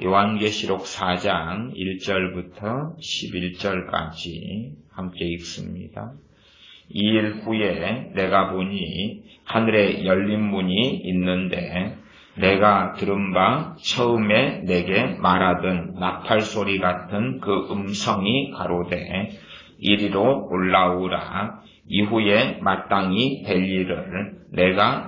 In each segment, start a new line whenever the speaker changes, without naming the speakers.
요한계시록 4장 1절부터 11절까지 함께 읽습니다. 2일 후에 내가 보니 하늘에 열린 문이 있는데 내가 들은 바 처음에 내게 말하던 나팔 소리 같은 그 음성이 가로되 이리로 올라오라. 이후에 마땅히 될 일을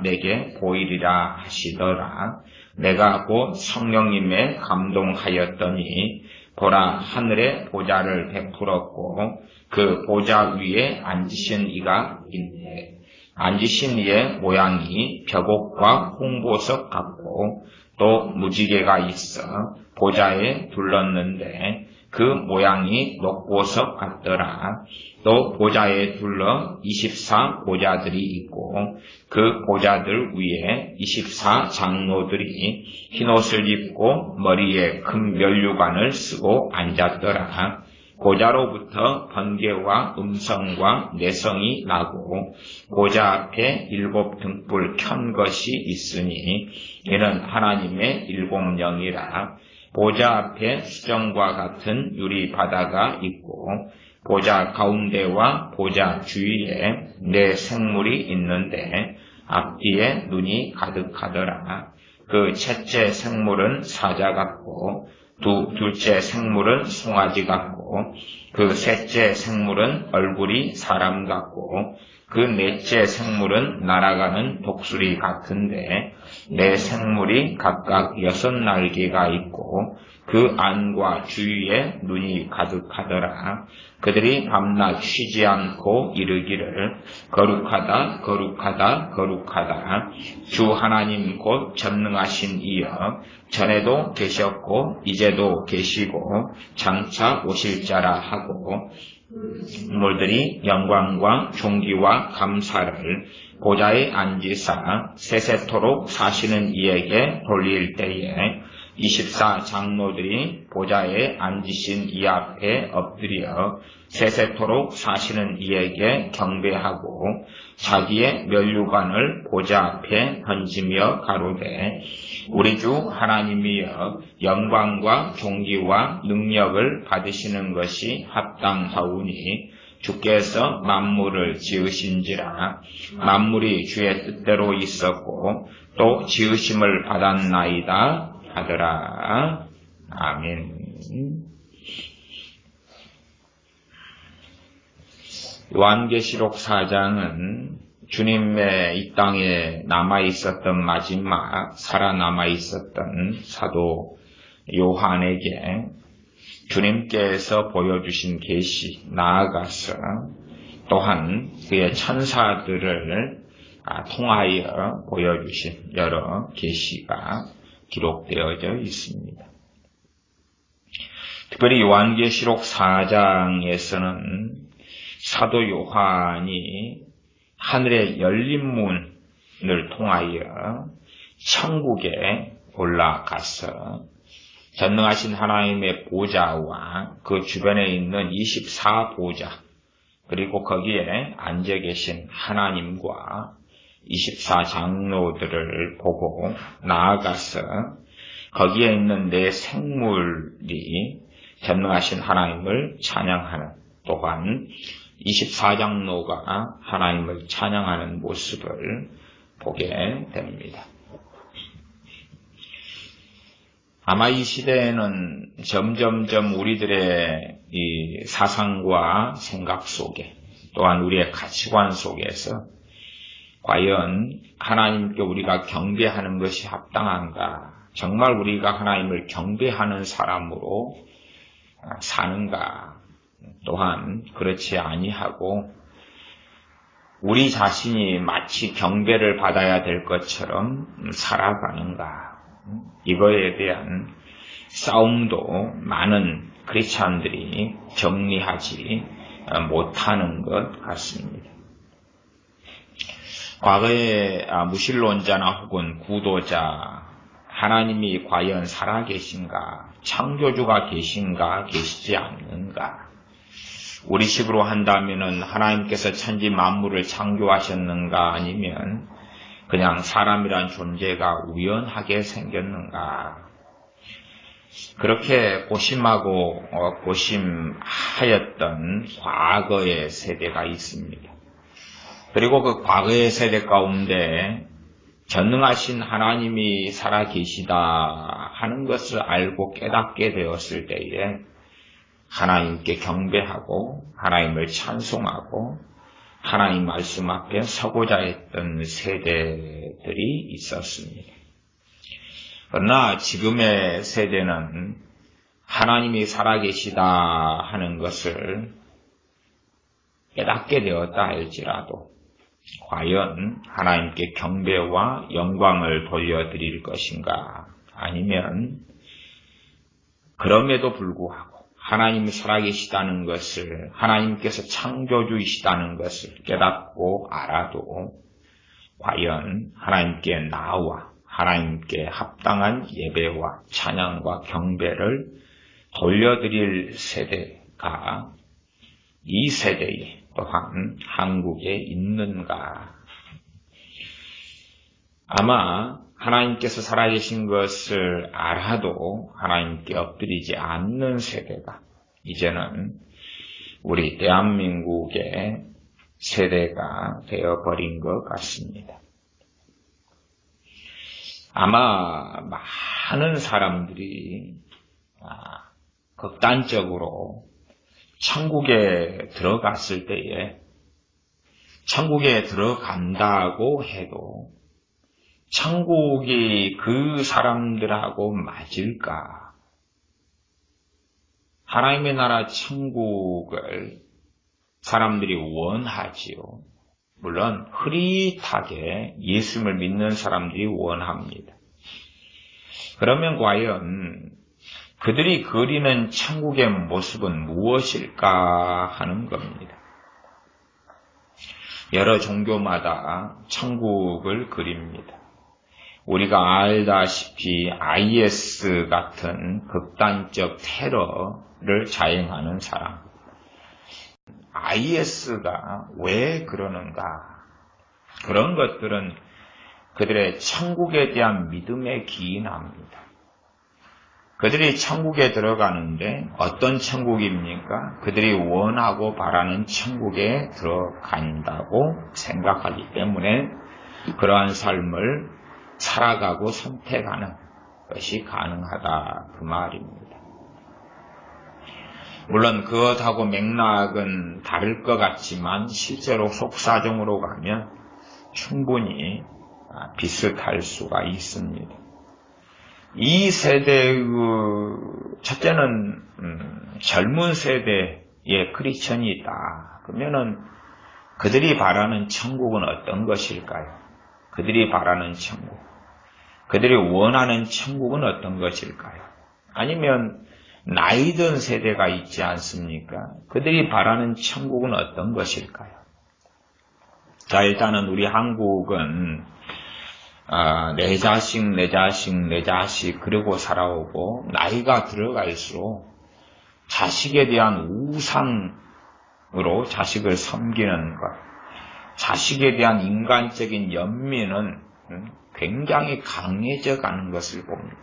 내게 보이리라 하시더라. 내가 곧 성령님에 감동하였더니 보라, 하늘에 보좌를 베풀었고 그 보좌 위에 앉으신 이가 있네. 앉으신 이의 모양이 벽옥과 홍보석 같고 또 무지개가 있어 보좌에 둘렀는데 그 모양이 녹보석 같더라. 또 보좌에 둘러 24 보좌들이 있고 그 보좌들 위에 24 장로들이 흰옷을 입고 머리에 큰 면류관을 쓰고 앉았더라. 보좌로부터 번개와 음성과 내성이 나고 보좌 앞에 7 등불 켠 것이 있으니 이는 하나님의 7 영이라. 보좌 앞에 수정과 같은 유리 바다가 있고 보좌 가운데와 보좌 주위에 4 생물이 있는데 앞뒤에 눈이 가득하더라. 그 첫째 생물은 사자 같고 둘째 생물은 송아지 같고 그 셋째 생물은 얼굴이 사람 같고 그 넷째 생물은 날아가는 독수리 같은데 4 생물이 각각 6 날개가 있고 그 안과 주위에 눈이 가득하더라. 그들이 밤낮 쉬지 않고 이르기를 거룩하다 거룩하다 거룩하다 주 하나님 곧 전능하신 이여 전에도 계셨고 이제도 계시고 장차 오실 자라 하고 물들이 영광과 존귀와 감사를 보좌에 앉으사 세세토록 사시는 이에게 돌릴 때에 24 장로들이 보좌에 앉으신 이 앞에 엎드려 세세토록 사시는 이에게 경배하고 자기의 면류관을 보좌 앞에 던지며 가로되 우리 주 하나님이여 영광과 존귀와 능력을 받으시는 것이 합당하오니 주께서 만물을 지으신지라. 만물이 주의 뜻대로 있었고 또 지으심을 받았나이다 하더라. 아멘. 요한계시록 4장은 주님의 이 땅에 남아있었던 마지막 살아남아있었던 사도 요한에게 주님께서 보여주신 계시, 나아가서 또한 그의 천사들을 통하여 보여주신 여러 계시가 기록되어져 있습니다. 특별히 요한계시록 4장에서는 사도 요한이 하늘의 열린 문을 통하여 천국에 올라가서 전능하신 하나님의 보좌와 그 주변에 있는 24 보좌 그리고 거기에 앉아 계신 하나님과 24 장로들을 보고 나아가서 거기에 있는 4 생물이 전능하신 하나님을 찬양하는 또한 24 장로가 하나님을 찬양하는 모습을 보게 됩니다. 아마 이 시대에는 점점점 우리들의 이 사상과 생각 속에 또한 우리의 가치관 속에서 과연 하나님께 우리가 경배하는 것이 합당한가? 정말 우리가 하나님을 경배하는 사람으로 사는가? 또한 그렇지 아니하고 우리 자신이 마치 경배를 받아야 될 것처럼 살아가는가? 이거에 대한 싸움도 많은 크리스찬들이 정리하지 못하는 것 같습니다. 과거에 무신론자나 혹은 구도자, 하나님이 과연 살아계신가, 창조주가 계신가, 계시지 않는가, 우리식으로 한다면은 하나님께서 천지 만물을 창조하셨는가, 아니면 그냥 사람이란 존재가 우연하게 생겼는가, 그렇게 고심하고 고심하였던 과거의 세대가 있습니다. 그리고 그 과거의 세대 가운데 전능하신 하나님이 살아계시다 하는 것을 알고 깨닫게 되었을 때에 하나님께 경배하고 하나님을 찬송하고 하나님 말씀 앞에 서고자 했던 세대들이 있었습니다. 그러나 지금의 세대는 하나님이 살아계시다 하는 것을 깨닫게 되었다 할지라도 과연 하나님께 경배와 영광을 돌려드릴 것인가, 아니면 그럼에도 불구하고 하나님이 살아계시다는 것을, 하나님께서 창조주이시다는 것을 깨닫고 알아도 과연 하나님께 나와 하나님께 합당한 예배와 찬양과 경배를 돌려드릴 세대가 이 세대에 또한 한국에 있는가? 아마 하나님께서 살아계신 것을 알아도 하나님께 엎드리지 않는 세대가 이제는 우리 대한민국의 세대가 되어버린 것 같습니다. 아마 많은 사람들이 극단적으로 천국에 들어갔을 때에 천국에 들어간다고 해도 천국이 그 사람들하고 맞을까? 하나님의 나라 천국을 사람들이 원하지요. 물론 흐릿하게 예수님을 믿는 사람들이 원합니다. 그러면 과연 그들이 그리는 천국의 모습은 무엇일까 하는 겁니다. 여러 종교마다 천국을 그립니다. 우리가 알다시피 IS 같은 극단적 테러를 자행하는 사람, IS가 왜 그러는가? 그런 것들은 그들의 천국에 대한 믿음에 기인합니다. 그들이 천국에 들어가는데 어떤 천국입니까? 그들이 원하고 바라는 천국에 들어간다고 생각하기 때문에 그러한 삶을 살아가고 선택하는 것이 가능하다 그 말입니다. 물론 그것하고 맥락은 다를 것 같지만 실제로 속사정으로 가면 충분히 비슷할 수가 있습니다. 이 세대의 첫째는 젊은 세대의 크리스천이 있다. 그러면은 그들이 바라는 천국은 어떤 것일까요? 그들이 바라는 천국, 그들이 원하는 천국은 어떤 것일까요? 아니면 나이 든 세대가 있지 않습니까? 그들이 바라는 천국은 어떤 것일까요? 자, 일단은 우리 한국은 내 자식 그러고 살아오고 나이가 들어갈수록 자식에 대한 우상으로 자식을 섬기는 것, 자식에 대한 인간적인 연민은 굉장히 강해져 가는 것을 봅니다.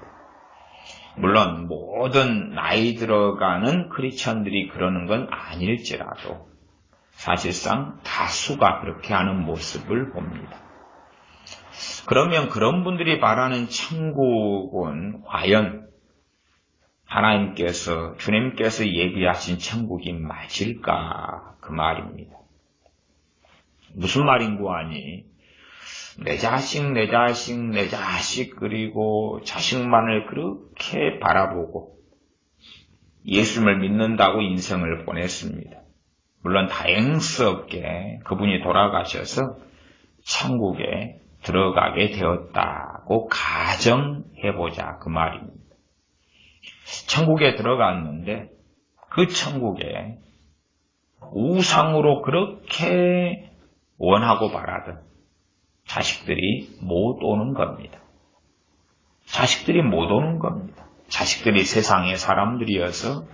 물론 모든 나이 들어가는 크리스천들이 그러는 건 아닐지라도 사실상 다수가 그렇게 하는 모습을 봅니다. 그러면 그런 분들이 바라는 천국은 과연 하나님께서, 주님께서 얘기하신 천국이 맞을까? 그 말입니다. 무슨 말인고 하니 내 자식 그리고 자식만을 그렇게 바라보고 예수님을 믿는다고 인생을 보냈습니다. 물론 다행스럽게 그분이 돌아가셔서 천국에 들어가게 되었다고 가정해보자 그 말입니다. 천국에 들어갔는데 그 천국에 우상으로 그렇게 원하고 바라던 자식들이 못 오는 겁니다. 자식들이 못 오는 겁니다. 자식들이 세상의 사람들이어서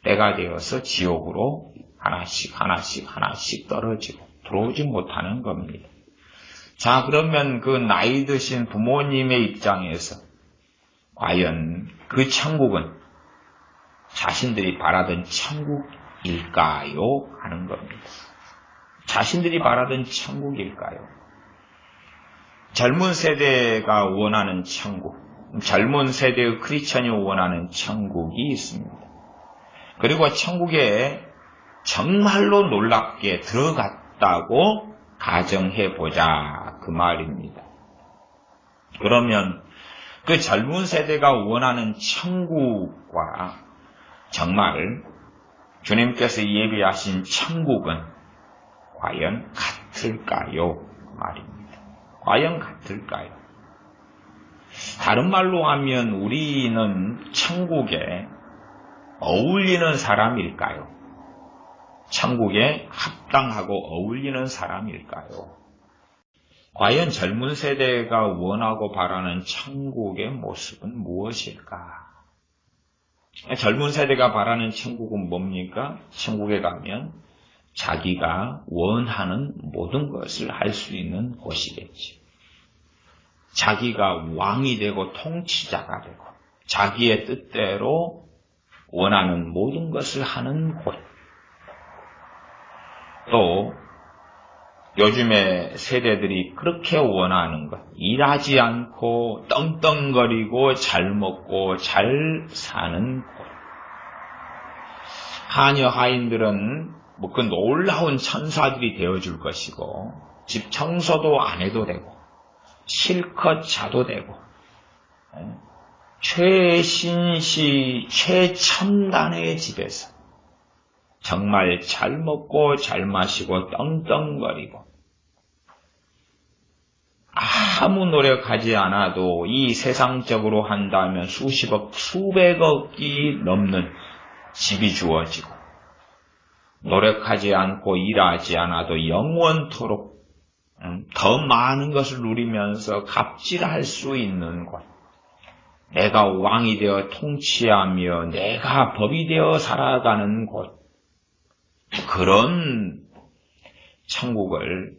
때가 되어서 지옥으로 하나씩 떨어지고 들어오지 못하는 겁니다. 자, 그러면 그 나이 드신 부모님의 입장에서 과연 그 천국은 자신들이 바라던 천국일까요? 하는 겁니다. 자신들이 바라던 천국일까요? 젊은 세대가 원하는 천국, 젊은 세대의 크리스천이 원하는 천국이 있습니다. 그리고 천국에 정말로 놀랍게 들어갔다고 가정해보자 그 말입니다. 그러면 그 젊은 세대가 원하는 천국과 정말 주님께서 예비하신 천국은 과연 같을까요? 말입니다. 과연 같을까요? 다른 말로 하면 우리는 천국에 어울리는 사람일까요? 천국에 합당하고 어울리는 사람일까요? 과연 젊은 세대가 원하고 바라는 천국의 모습은 무엇일까? 젊은 세대가 바라는 천국은 뭡니까? 천국에 가면 자기가 원하는 모든 것을 할 수 있는 곳이겠지. 자기가 왕이 되고 통치자가 되고 자기의 뜻대로 원하는 모든 것을 하는 곳. 또 요즘의 세대들이 그렇게 원하는 것, 일하지 않고 떵떵거리고 잘 먹고 잘 사는 곳. 하녀 하인들은 그 놀라운 천사들이 되어줄 것이고 집 청소도 안 해도 되고 실컷 자도 되고 최신시 최첨단의 집에서 정말 잘 먹고 잘 마시고 떵떵거리고 아무 노력하지 않아도 이 세상적으로 한다면 수십억 수백억이 넘는 집이 주어지고 노력하지 않고 일하지 않아도 영원토록 더 많은 것을 누리면서 갑질할 수 있는 곳. 내가 왕이 되어 통치하며 내가 법이 되어 살아가는 곳. 그런 천국을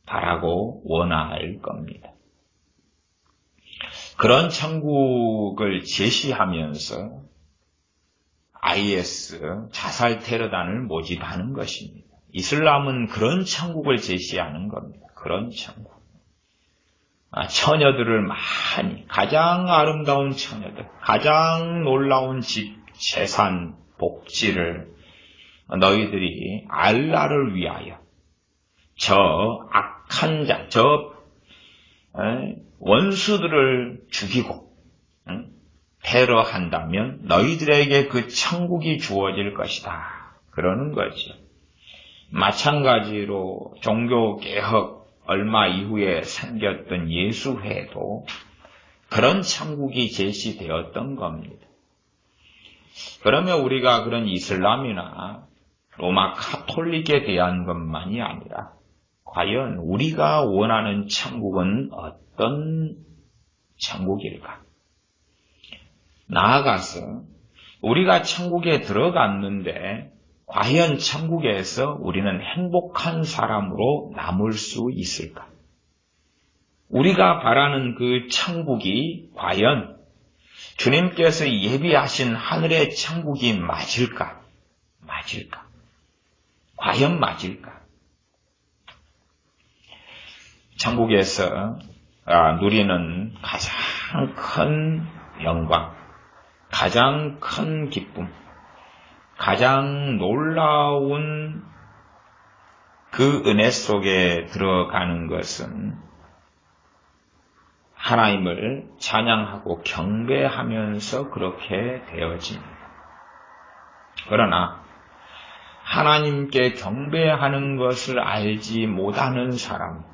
바라고 원할 겁니다. 그런 천국을 제시하면서 IS 자살 테러단을 모집하는 것입니다. 이슬람은 그런 천국을 제시하는 겁니다. 그런 천국. 처녀들을 많이, 가장 아름다운 처녀들, 가장 놀라운 집, 재산, 복지를 너희들이 알라를 위하여 저 악한 자, 저 원수들을 죽이고 테러한다면 너희들에게 그 천국이 주어질 것이다. 그러는 거죠. 마찬가지로 종교개혁 얼마 이후에 생겼던 예수회도 그런 천국이 제시되었던 겁니다. 그러면 우리가 그런 이슬람이나 로마 카톨릭에 대한 것만이 아니라 과연 우리가 원하는 천국은 어떤 천국일까? 나아가서 우리가 천국에 들어갔는데 과연 천국에서 우리는 행복한 사람으로 남을 수 있을까? 우리가 바라는 그 천국이 과연 주님께서 예비하신 하늘의 천국이 맞을까? 맞을까? 과연 맞을까? 천국에서 누리는 가장 큰 영광, 가장 큰 기쁨, 가장 놀라운 그 은혜 속에 들어가는 것은 하나님을 찬양하고 경배하면서 그렇게 되어집니다. 그러나 하나님께 경배하는 것을 알지 못하는 사람,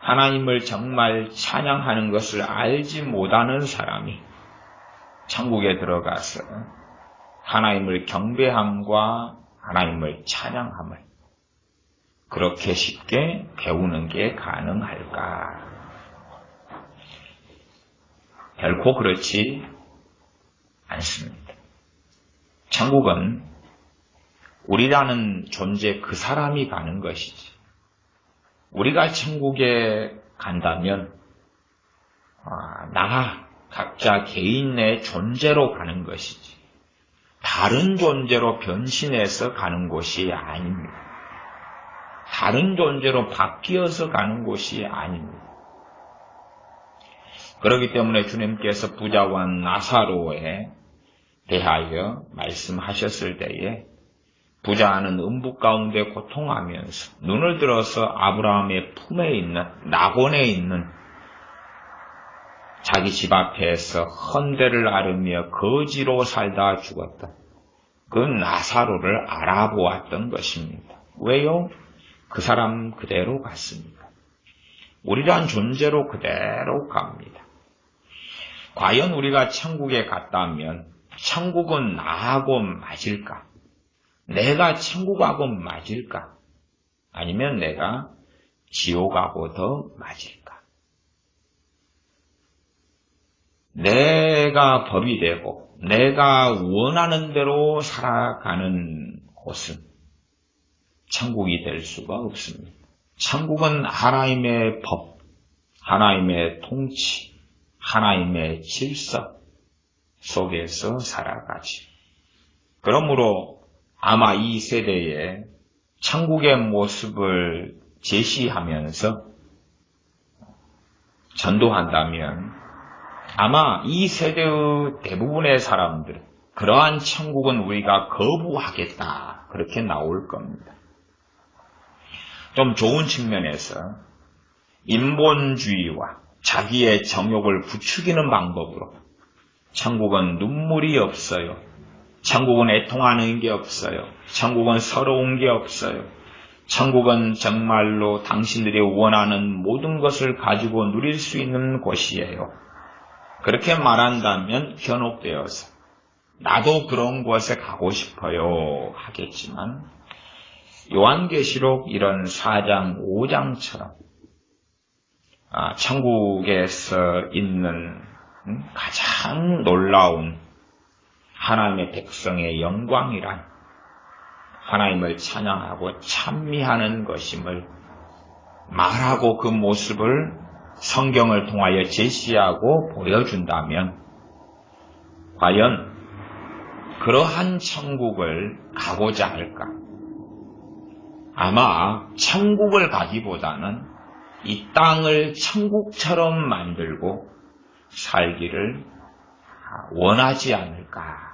하나님을 정말 찬양하는 것을 알지 못하는 사람이 천국에 들어가서 하나님을 경배함과 하나님을 찬양함을 그렇게 쉽게 배우는 게 가능할까? 결코 그렇지 않습니다. 천국은 우리라는 존재 그 사람이 가는 것이지. 우리가 천국에 간다면 나 각자 개인의 존재로 가는 것이지. 다른 존재로 변신해서 가는 곳이 아닙니다. 다른 존재로 바뀌어서 가는 곳이 아닙니다. 그렇기 때문에 주님께서 부자와 나사로에 대하여 말씀하셨을 때에 부자는 음부 가운데 고통하면서 눈을 들어서 아브라함의 품에 있는 낙원에 있는 자기 집 앞에서 헌대를 앓으며 거지로 살다 죽었다. 그 나사로를 알아보았던 것입니다. 왜요? 그 사람 그대로 갔습니다. 우리란 존재로 그대로 갑니다. 과연 우리가 천국에 갔다면 천국은 나하고 맞을까? 내가 천국하고 맞을까? 아니면 내가 지옥하고 더 맞을까? 내가 법이 되고 내가 원하는 대로 살아가는 곳은 천국이 될 수가 없습니다. 천국은 하나님의 법, 하나님의 통치, 하나님의 질서 속에서 살아가지. 그러므로 아마 이 세대에 천국의 모습을 제시하면서 전도한다면 아마 이 세대의 대부분의 사람들, 그러한 천국은 우리가 거부하겠다, 그렇게 나올 겁니다. 좀 좋은 측면에서 인본주의와 자기의 정욕을 부추기는 방법으로 천국은 눈물이 없어요. 천국은 애통하는 게 없어요. 천국은 서러운 게 없어요. 천국은 정말로 당신들이 원하는 모든 것을 가지고 누릴 수 있는 곳이에요. 그렇게 말한다면 현혹되어서 나도 그런 곳에 가고 싶어요 하겠지만 요한계시록 이런 4장 5장처럼 천국에서 있는 가장 놀라운 하나님의 백성의 영광이란 하나님을 찬양하고 찬미하는 것임을 말하고 그 모습을 성경을 통하여 제시하고 보여준다면 과연 그러한 천국을 가고자 할까? 아마 천국을 가기보다는 이 땅을 천국처럼 만들고 살기를 원하지 않을까?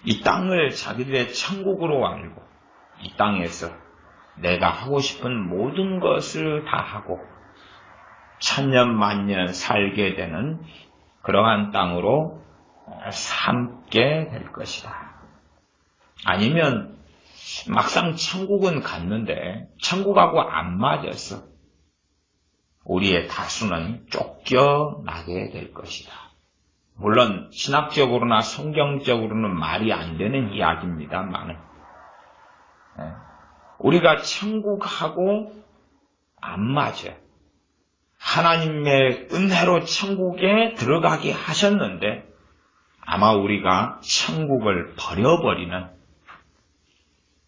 이 땅을 자기들의 천국으로 알고 이 땅에서 내가 하고 싶은 모든 것을 다 하고 천년 만년 살게 되는 그러한 땅으로 삼게 될 것이다. 아니면 막상 천국은 갔는데 천국하고 안 맞아서 우리의 다수는 쫓겨나게 될 것이다. 물론 신학적으로나 성경적으로는 말이 안 되는 이야기입니다만 우리가 천국하고 안 맞아. 하나님의 은혜로 천국에 들어가게 하셨는데 아마 우리가 천국을 버려버리는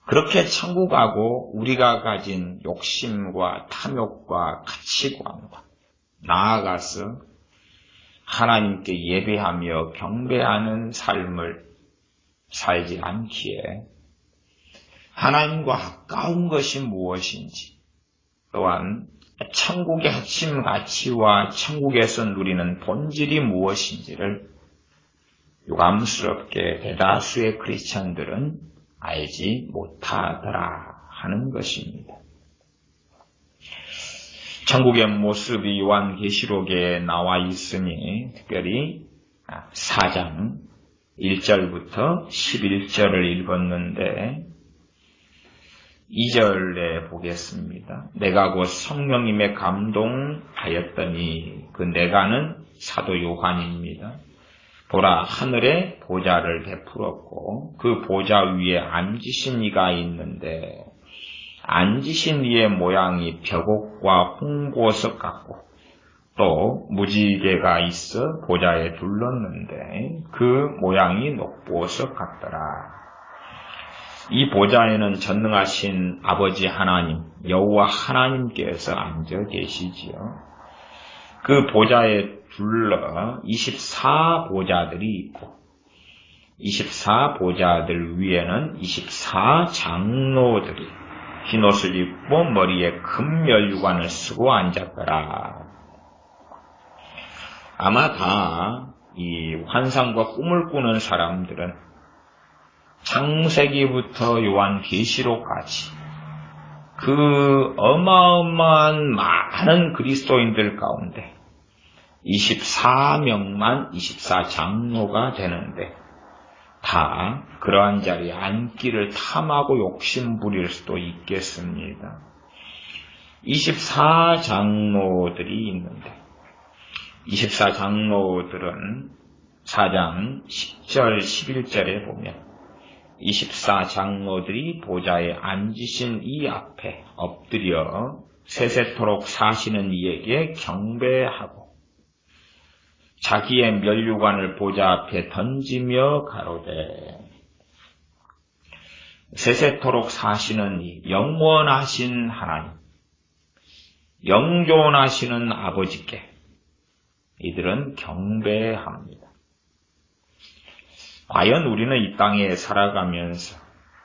그렇게 천국하고 우리가 가진 욕심과 탐욕과 가치관과 나아가서 하나님께 예배하며 경배하는 삶을 살지 않기에 하나님과 가까운 것이 무엇인지 또한 천국의 핵심 가치와 천국에서 누리는 본질이 무엇인지를 유감스럽게 대다수의 크리스천들은 알지 못하더라 하는 것입니다. 천국의 모습이 요한계시록에 나와 있으니 특별히 4장 1절부터 11절을 읽었는데 2절에 보겠습니다. 내가 곧 성령님의 감동하였더니 그 내가는 사도 요한입니다. 보라 하늘에 보좌를 베풀었고 그 보좌 위에 앉으신 이가 있는데 앉으신 이의 모양이 벽옥과 홍보석 같고 또 무지개가 있어 보좌에 둘렀는데 그 모양이 녹보석 같더라. 이 보좌에는 전능하신 아버지 하나님 여호와 하나님께서 앉아 계시지요. 그 보좌의 둘러 24보좌들이 있고 24보좌들 위에는 24장로들이 흰옷을 입고 머리에 금면류관을 쓰고 앉았더라. 아마 다 이 환상과 꿈을 꾸는 사람들은 창세기부터 요한계시록까지 그 어마어마한 많은 그리스도인들 가운데 24명만 24장로가 되는데 다 그러한 자리에 앉기를 탐하고 욕심 부릴 수도 있겠습니다. 24장로들이 있는데 24장로들은 4장 10절 11절에 보면 24장로들이 보좌에 앉으신 이 앞에 엎드려 세세토록 사시는 이에게 경배하고 자기의 면류관을 보좌 앞에 던지며 가로되 세세토록 사시는 이 영원하신 하나님, 영존하시는 아버지께 이들은 경배합니다. 과연 우리는 이 땅에 살아가면서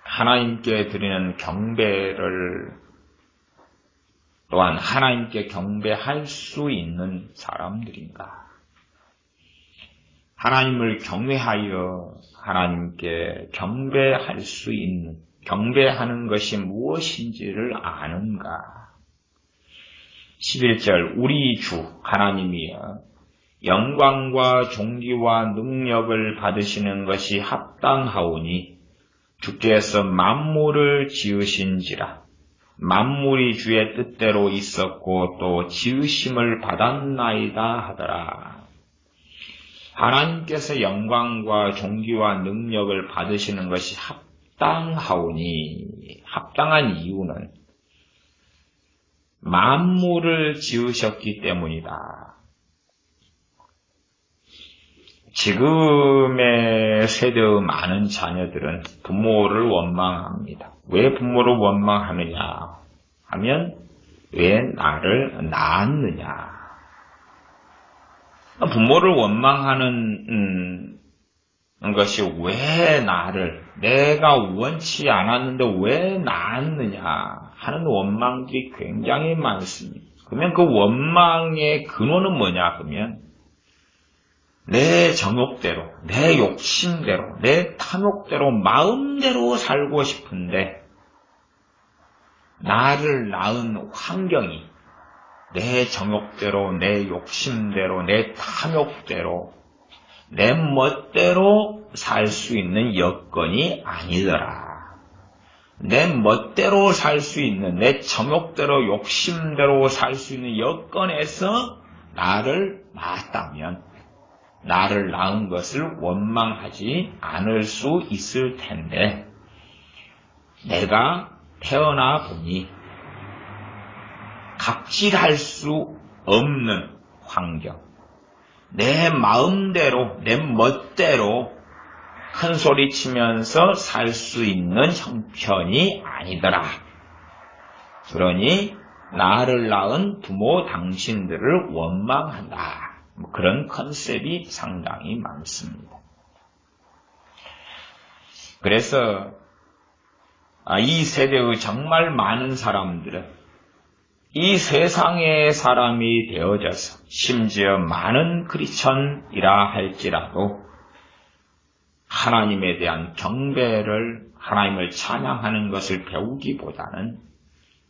하나님께 드리는 경배를 또한 하나님께 경배할 수 있는 사람들인가? 하나님을 경외하여 하나님께 경배할 수 있는, 경배하는 것이 무엇인지를 아는가? 11절 우리 주 하나님이여 영광과 존귀와 능력을 받으시는 것이 합당하오니 주께서 만물을 지으신지라 만물이 주의 뜻대로 있었고 또 지으심을 받았나이다 하더라. 하나님께서 영광과 존귀와 능력을 받으시는 것이 합당하오니 합당한 이유는 만물을 지으셨기 때문이다. 지금의 세대의 많은 자녀들은 부모를 원망합니다. 왜 부모를 원망하느냐 하면 왜 나를 낳았느냐. 부모를 원망하는 것이 왜 나를, 내가 원치 않았는데 왜 낳았느냐 하는 원망들이 굉장히 많습니다. 그러면 그 원망의 근원은 뭐냐 그러면 내 정욕대로, 내 욕심대로, 내 탐욕대로, 마음대로 살고 싶은데 나를 낳은 환경이 내 정욕대로, 내 욕심대로, 내 탐욕대로, 내 멋대로 살 수 있는 여건이 아니더라. 내 멋대로 살 수 있는, 내 정욕대로, 욕심대로 살 수 있는 여건에서 나를 낳았다면 나를 낳은 것을 원망하지 않을 수 있을 텐데 내가 태어나 보니 갑질할 수 없는 환경, 내 마음대로, 내 멋대로 큰 소리 치면서 살 수 있는 형편이 아니더라. 그러니 나를 낳은 부모 당신들을 원망한다. 그런 컨셉이 상당히 많습니다. 그래서 이 세대의 정말 많은 사람들은 이 세상의 사람이 되어져서 심지어 많은 크리스천이라 할지라도 하나님에 대한 경배를, 하나님을 찬양하는 것을 배우기보다는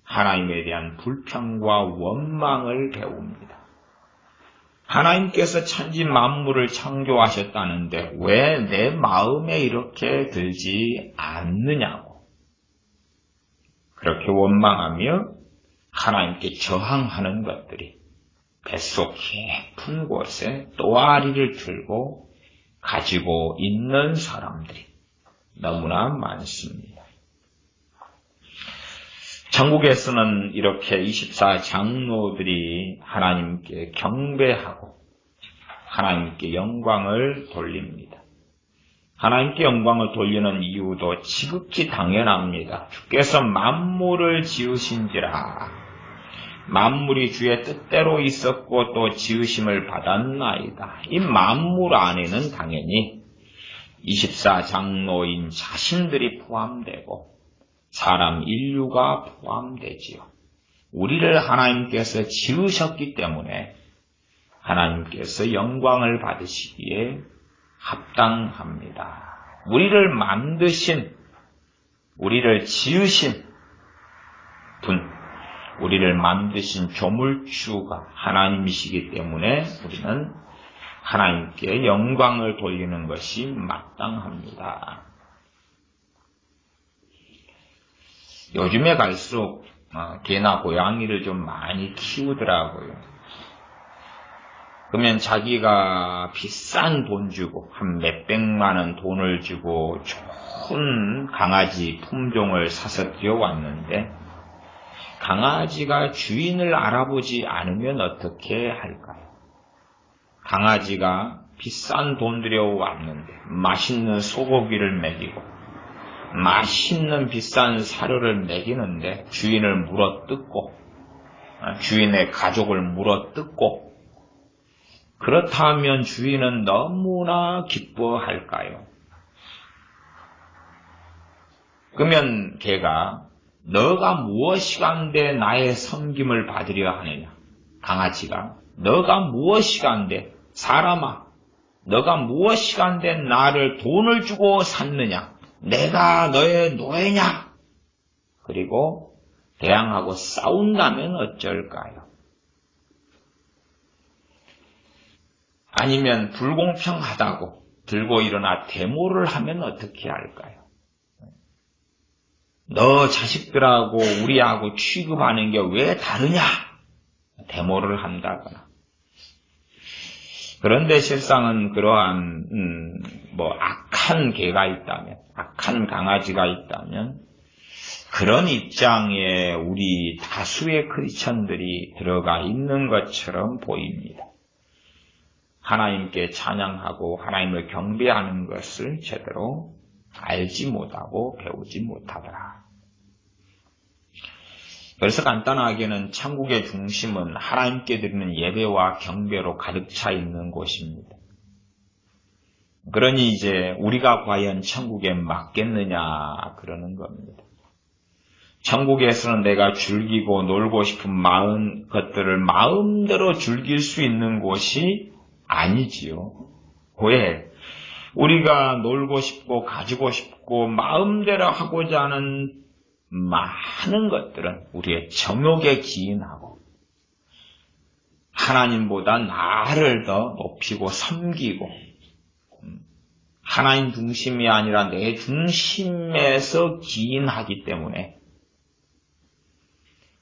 하나님에 대한 불평과 원망을 배웁니다. 하나님께서 천지 만물을 창조하셨다는데 왜 내 마음에 이렇게 들지 않느냐고 그렇게 원망하며 하나님께 저항하는 것들이 뱃속 깊은 곳에 또아리를 들고 가지고 있는 사람들이 너무나 많습니다. 천국에서는 이렇게 24장로들이 하나님께 경배하고 하나님께 영광을 돌립니다. 하나님께 영광을 돌리는 이유도 지극히 당연합니다. 주께서 만물을 지으신지라 만물이 주의 뜻대로 있었고 또 지으심을 받았나이다. 이 만물 안에는 당연히 24장로인 자신들이 포함되고 사람 인류가 포함되지요. 우리를 하나님께서 지으셨기 때문에 하나님께서 영광을 받으시기에 합당합니다. 우리를 만드신, 우리를 지으신 분, 우리를 만드신 조물주가 하나님이시기 때문에 우리는 하나님께 영광을 돌리는 것이 마땅합니다. 요즘에 갈수록 개나 고양이를 좀 많이 키우더라고요. 그러면 자기가 비싼 돈 주고 한 몇백만 원 돈을 주고 좋은 강아지 품종을 사서 들여왔는데 강아지가 주인을 알아보지 않으면 어떻게 할까요? 강아지가 비싼 돈 들여왔는데 맛있는 소고기를 먹이고 맛있는 비싼 사료를 먹이는데 주인을 물어뜯고 주인의 가족을 물어뜯고 그렇다면 주인은 너무나 기뻐할까요? 그러면 걔가 너가 무엇이간데 나의 섬김을 받으려 하느냐? 강아지가 너가 무엇이간데 사람아 너가 무엇이간데 나를 돈을 주고 샀느냐? 내가 너의 노예냐? 그리고 대항하고 싸운다면 어쩔까요? 아니면 불공평하다고 들고 일어나 데모를 하면 어떻게 할까요? 너 자식들하고 우리하고 취급하는 게 왜 다르냐? 데모를 한다거나. 그런데 실상은 그러한 악한 개가 있다면, 악한 강아지가 있다면 그런 입장에 우리 다수의 크리스천들이 들어가 있는 것처럼 보입니다. 하나님께 찬양하고 하나님을 경배하는 것을 제대로 알지 못하고 배우지 못하더라. 그래서 간단하게는 천국의 중심은 하나님께 드리는 예배와 경배로 가득 차 있는 곳입니다. 그러니 이제 우리가 과연 천국에 맞겠느냐 그러는 겁니다. 천국에서는 내가 즐기고 놀고 싶은 것들을 마음대로 즐길 수 있는 곳이 아니지요. 왜? 우리가 놀고 싶고 가지고 싶고 마음대로 하고자 하는 많은 것들은 우리의 정욕에 기인하고 하나님보다 나를 더 높이고 섬기고 하나님 중심이 아니라 내 중심에서 기인하기 때문에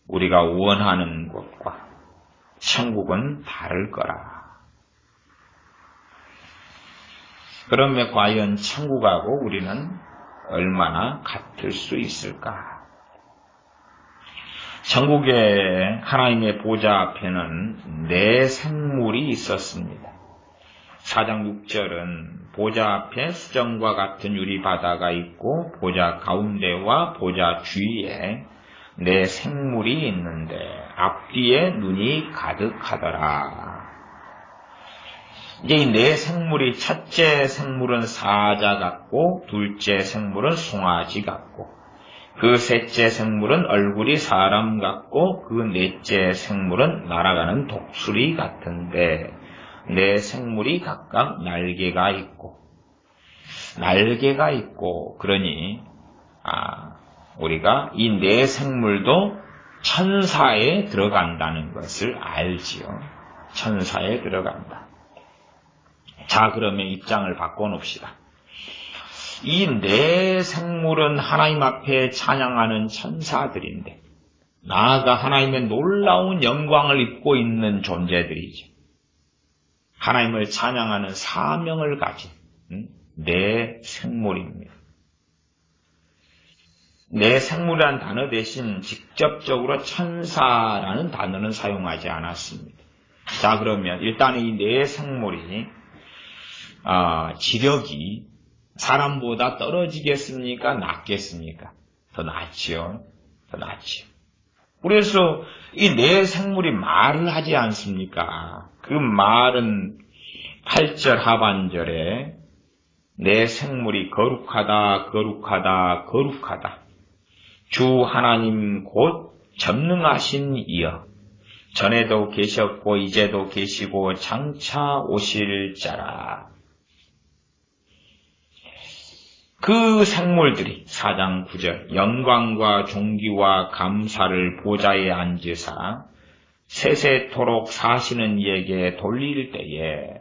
우리가 원하는 것과 천국은 다를 거라. 그러면 과연 천국하고 우리는 얼마나 같을 수 있을까? 천국의 하나님의 보좌 앞에는 네 생물이 있었습니다. 4장 6절은 보좌 앞에 수정과 같은 유리바다가 있고 보좌 가운데와 보좌 주위에 네 생물이 있는데 앞뒤에 눈이 가득하더라. 이제 이 네 생물이 첫째 생물은 사자 같고 둘째 생물은 송아지 같고 그 셋째 생물은 얼굴이 사람 같고 그 넷째 생물은 날아가는 독수리 같은데 네 생물이 각각 날개가 있고 그러니 우리가 이 네 생물도 천사에 들어간다는 것을 알지요. 천사에 들어간다. 자, 그러면 입장을 바꿔놓읍시다. 이 네 생물은 하나님 앞에 찬양하는 천사들인데 나아가 하나님의 놀라운 영광을 입고 있는 존재들이죠. 하나님을 찬양하는 사명을 가진 네 생물입니다. 네 생물이라는 단어 대신 직접적으로 천사라는 단어는 사용하지 않았습니다. 자, 그러면 일단 이 네 생물이 지력이 사람보다 떨어지겠습니까? 낫겠습니까? 더 낫지요. 더 낫지요. 그래서 이 네 생물이 말을 하지 않습니까? 그 말은 8절 하반절에 내 생물이 거룩하다, 거룩하다, 거룩하다. 주 하나님 곧 전능하신 이여. 전에도 계셨고 이제도 계시고 장차 오실 자라. 그 생물들이 4장 9절 영광과 존귀와 감사를 보좌에 앉으사 세세토록 사시는 이에게 돌릴 때에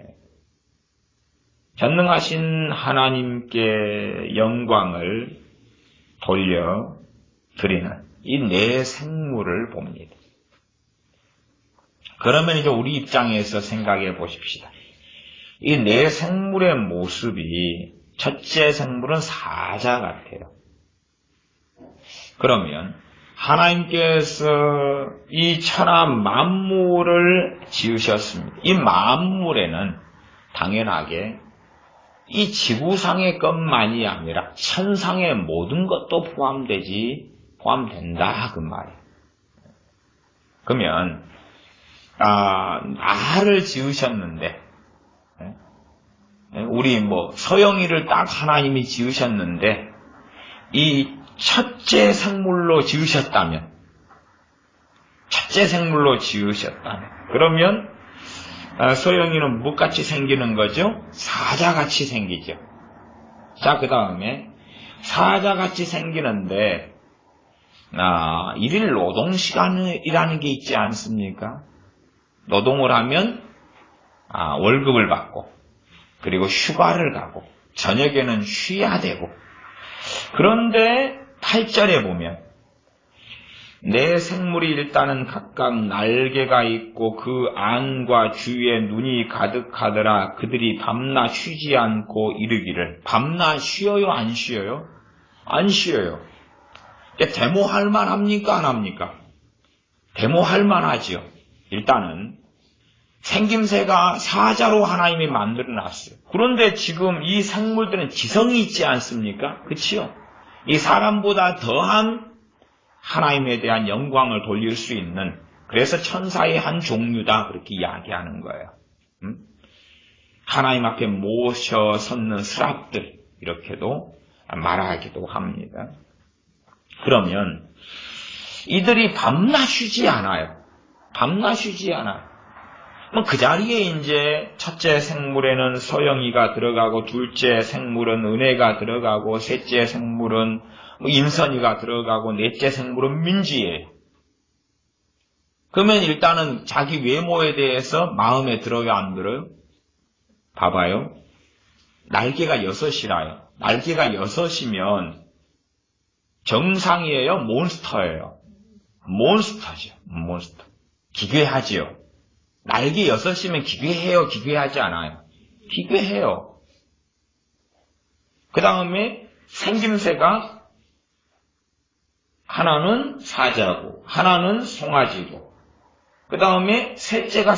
전능하신 하나님께 영광을 돌려드리는 이 네 생물을 봅니다. 그러면 이제 우리 입장에서 생각해 보십시다. 이 네 생물의 모습이 첫째 생물은 사자 같아요. 그러면 하나님께서 이 천하 만물을 지으셨습니다. 이 만물에는 당연하게 이 지구상의 것만이 아니라 천상의 모든 것도 포함된다 그 말이에요. 그러면 나를 지으셨는데 우리 서영이를 딱 하나님이 지으셨는데 이 첫째 생물로 지으셨다면 그러면 소영이는 무엇같이 생기는 거죠? 사자같이 생기죠. 자, 그 다음에 사자같이 생기는데 일일 노동시간이라는 게 있지 않습니까? 노동을 하면 월급을 받고 그리고 휴가를 가고 저녁에는 쉬어야 되고 그런데 8절에 보면 내 생물이 일단은 각각 날개가 있고 그 안과 주위에 눈이 가득하더라. 그들이 밤낮 쉬지 않고 이르기를. 밤낮 쉬어요? 안 쉬어요? 안 쉬어요. 데모할 만합니까? 안 합니까? 데모할 만하지요. 일단은 생김새가 사자로 하나님이 만들어놨어요. 그런데 지금 이 생물들은 지성이 있지 않습니까? 그치요? 이 사람보다 더한 하나님에 대한 영광을 돌릴 수 있는, 그래서 천사의 한 종류다 그렇게 이야기하는 거예요. 하나님 앞에 모셔 섰는 스랍들 이렇게도 말하기도 합니다. 그러면 이들이 밤낮 쉬지 않아요. 그 자리에 이제 첫째 생물에는 소영이가 들어가고 둘째 생물은 은혜가 들어가고 셋째 생물은 인선이가 들어가고 넷째 생물은 민지예요. 그러면 일단은 자기 외모에 대해서 마음에 들어요, 안 들어요? 봐봐요. 날개가 6이라요. 날개가 6이면 정상이에요? 몬스터예요? 몬스터죠. 몬스터. 기괴하지요. 날개 6이면 기괴해요? 기괴하지 않아요? 기괴해요. 그 다음에 생김새가 하나는 사자고 하나는 송아지고 그 다음에 셋째가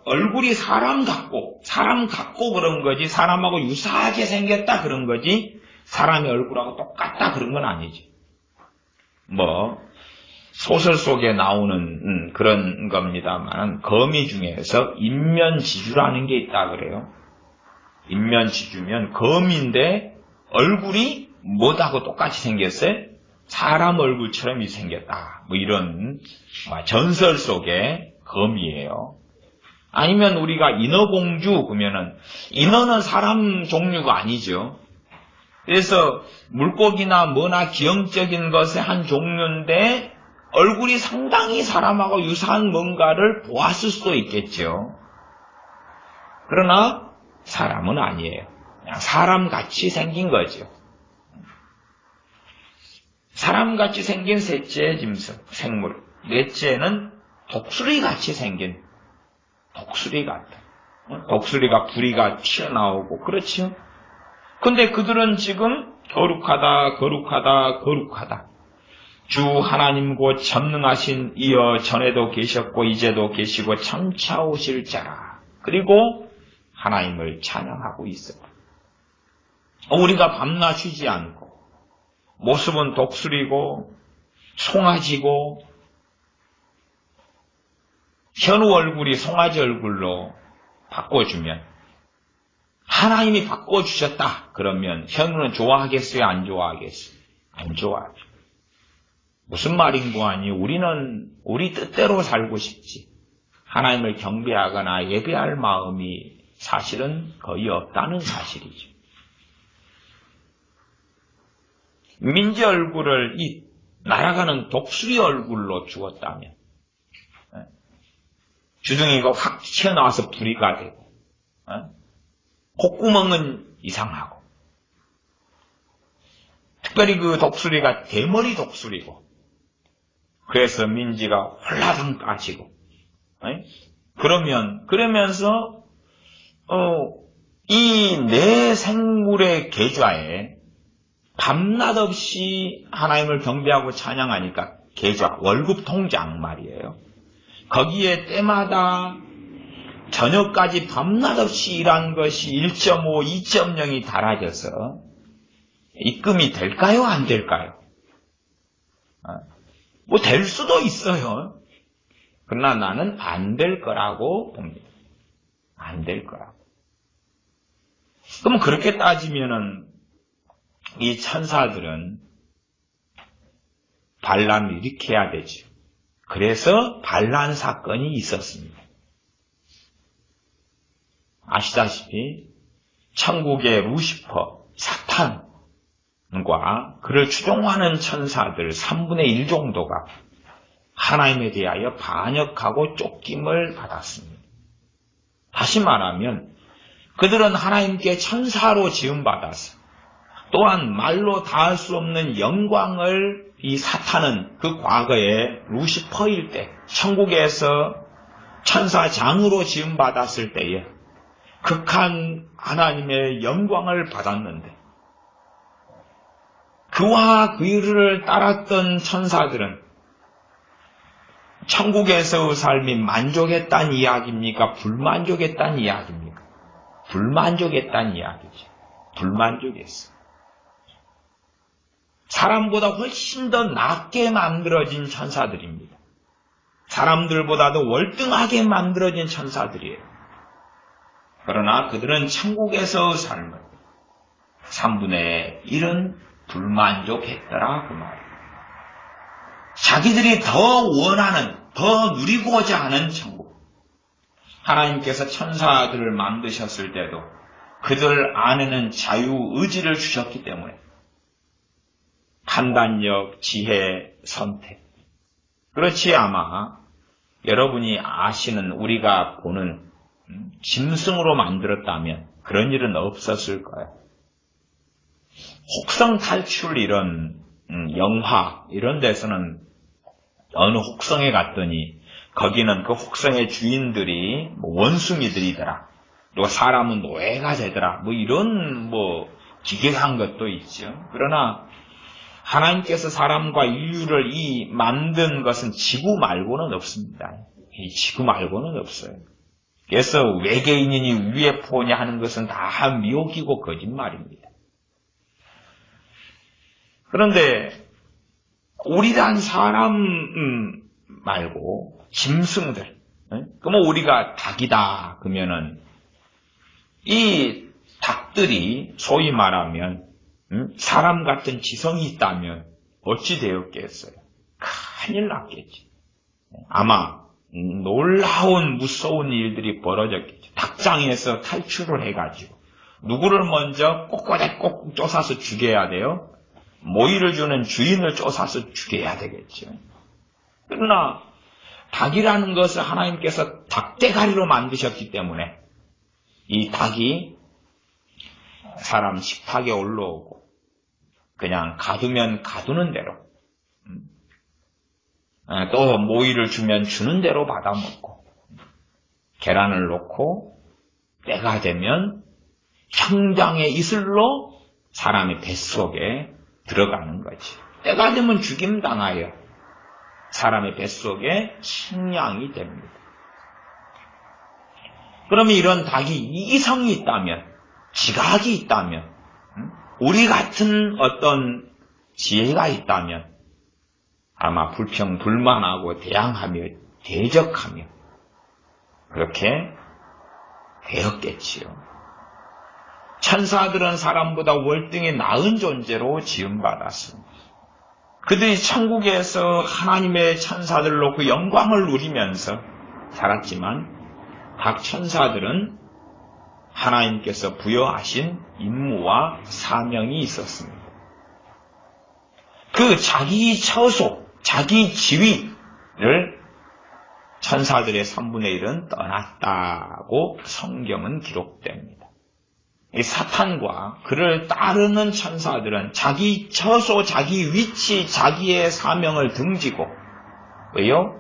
얼굴이 사람 같고 그런 거지 사람하고 유사하게 생겼다 그런 거지 사람의 얼굴하고 똑같다 그런 건 아니지. 소설 속에 나오는 그런 겁니다만 거미 중에서 인면지주라는 게 있다 그래요. 인면지주면 거미인데 얼굴이 뭐하고 똑같이 생겼어요? 사람 얼굴처럼 생겼다. 이런 전설 속의 거미예요. 아니면 우리가 인어공주 보면은 인어는 사람 종류가 아니죠. 그래서 물고기나 뭐나 기형적인 것의 한 종류인데 얼굴이 상당히 사람하고 유사한 뭔가를 보았을 수도 있겠죠. 그러나 사람은 아니에요. 그냥 사람같이 생긴 거죠. 사람같이 생긴 셋째 생물. 넷째는 독수리같이 생긴 독수리 같아. 독수리가 부리가 튀어나오고 그렇죠. 근데 그들은 지금 거룩하다. 주 하나님 곧 전능하신 이여 전에도 계셨고 이제도 계시고 장차 오실 자라. 그리고 하나님을 찬양하고 있어요. 우리가 밤낮 쉬지 않고 모습은 독수리고 송아지고 현우 얼굴이 송아지 얼굴로 바꿔주면, 하나님이 바꿔주셨다 그러면 현우는 좋아하겠어요? 안 좋아하겠어요? 안 좋아하죠. 무슨 말인 거 아니에요? 우리는 우리 뜻대로 살고 싶지, 하나님을 경배하거나 예배할 마음이 사실은 거의 없다는 사실이죠. 민지 얼굴을 이 날아가는 독수리 얼굴로 주었다면, 주둥이가 확 튀어나와서 부리가 되고, 콧구멍은 이상하고, 특별히 그 독수리가 대머리 독수리고, 그래서 민지가 홀라당 까지고, 그러면서 이 내 생물의 계좌에 밤낮 없이 하나님을 경배하고 찬양하니까 계좌, 월급 통장 말이에요. 거기에 때마다 저녁까지 밤낮 없이 일한 것이 1.5, 2.0이 달아져서 입금이 될까요? 안 될까요? 뭐 될 수도 있어요. 그러나 나는 안 될 거라고 봅니다. 안 될 거라고. 그럼 그렇게 따지면은 이 천사들은 반란을 일으켜야 되죠. 그래서 반란 사건이 있었습니다. 아시다시피 천국의 루시퍼, 사탄과 그를 추종하는 천사들 3분의 1 정도가 하나님에 대하여 반역하고 쫓김을 받았습니다. 다시 말하면 그들은 하나님께 천사로 지음받아서 또한 말로 다할 수 없는 영광을, 이 사탄은 그 과거에 루시퍼일 때 천국에서 천사장으로 지음받았을 때에 극한 하나님의 영광을 받았는데, 그와 그를 따랐던 천사들은 천국에서의 삶이 만족했다는 이야기입니까? 불만족했다는 이야기입니까? 불만족했다는 이야기죠. 불만족했어. 사람보다 훨씬 더 낮게 만들어진 천사들입니다. 사람들보다도 월등하게 만들어진 천사들이에요. 그러나 그들은 천국에서의 삶을 3분의 1은 불만족했더라 그 말이에요. 자기들이 더 원하는, 더 누리고자 하는 천국. 하나님께서 천사들을 만드셨을 때도 그들 안에는 자유의지를 주셨기 때문에 판단력, 지혜, 선택. 그렇지 아마 여러분이 아시는, 우리가 보는 짐승으로 만들었다면 그런 일은 없었을 거예요. 혹성 탈출 이런 영화 이런 데서는 어느 혹성에 갔더니 거기는 그 혹성의 주인들이 원숭이들이더라. 또 사람은 노예가 되더라. 이런 기괴한 것도 있죠. 그러나 하나님께서 사람과 인류를 만든 것은 지구 말고는 없습니다. 이 지구 말고는 없어요. 그래서 외계인이니 UFO냐 하는 것은 다 미혹이고 거짓말입니다. 그런데 우리란 사람 말고 짐승들, 그러면 우리가 닭이다 그러면은 이 닭들이 소위 말하면 사람 같은 지성이 있다면 어찌 되었겠어요? 큰일 났겠지. 아마 놀라운 무서운 일들이 벌어졌겠죠. 닭장에서 탈출을 해가지고 누구를 먼저 꼭 쫓아서 죽여야 돼요? 모이를 주는 주인을 쫓아서 죽여야 되겠죠. 그러나 닭이라는 것을 하나님께서 닭대가리로 만드셨기 때문에 이 닭이 사람 식탁에 올라오고 그냥 가두면 가두는 대로, 또 모이를 주면 주는 대로 받아먹고, 계란을 놓고 때가 되면 형장의 이슬로 사람의 뱃속에 들어가는 거지. 때가 되면 죽임당하여 사람의 뱃속에 식량이 됩니다. 그러면 이런 닭이 이성이 있다면, 지각이 있다면, 우리 같은 어떤 지혜가 있다면 아마 불평불만하고 대항하며 대적하며 그렇게 되었겠지요. 천사들은 사람보다 월등히 나은 존재로 지음받았습니다. 그들이 천국에서 하나님의 천사들로 그 영광을 누리면서 살았지만 각 천사들은 하나님께서 부여하신 임무와 사명이 있었습니다. 그 자기 처소, 자기 지위를 천사들의 3분의 1은 떠났다고 성경은 기록됩니다. 이 사탄과 그를 따르는 천사들은 자기 처소, 자기 위치, 자기의 사명을 등지고, 왜요?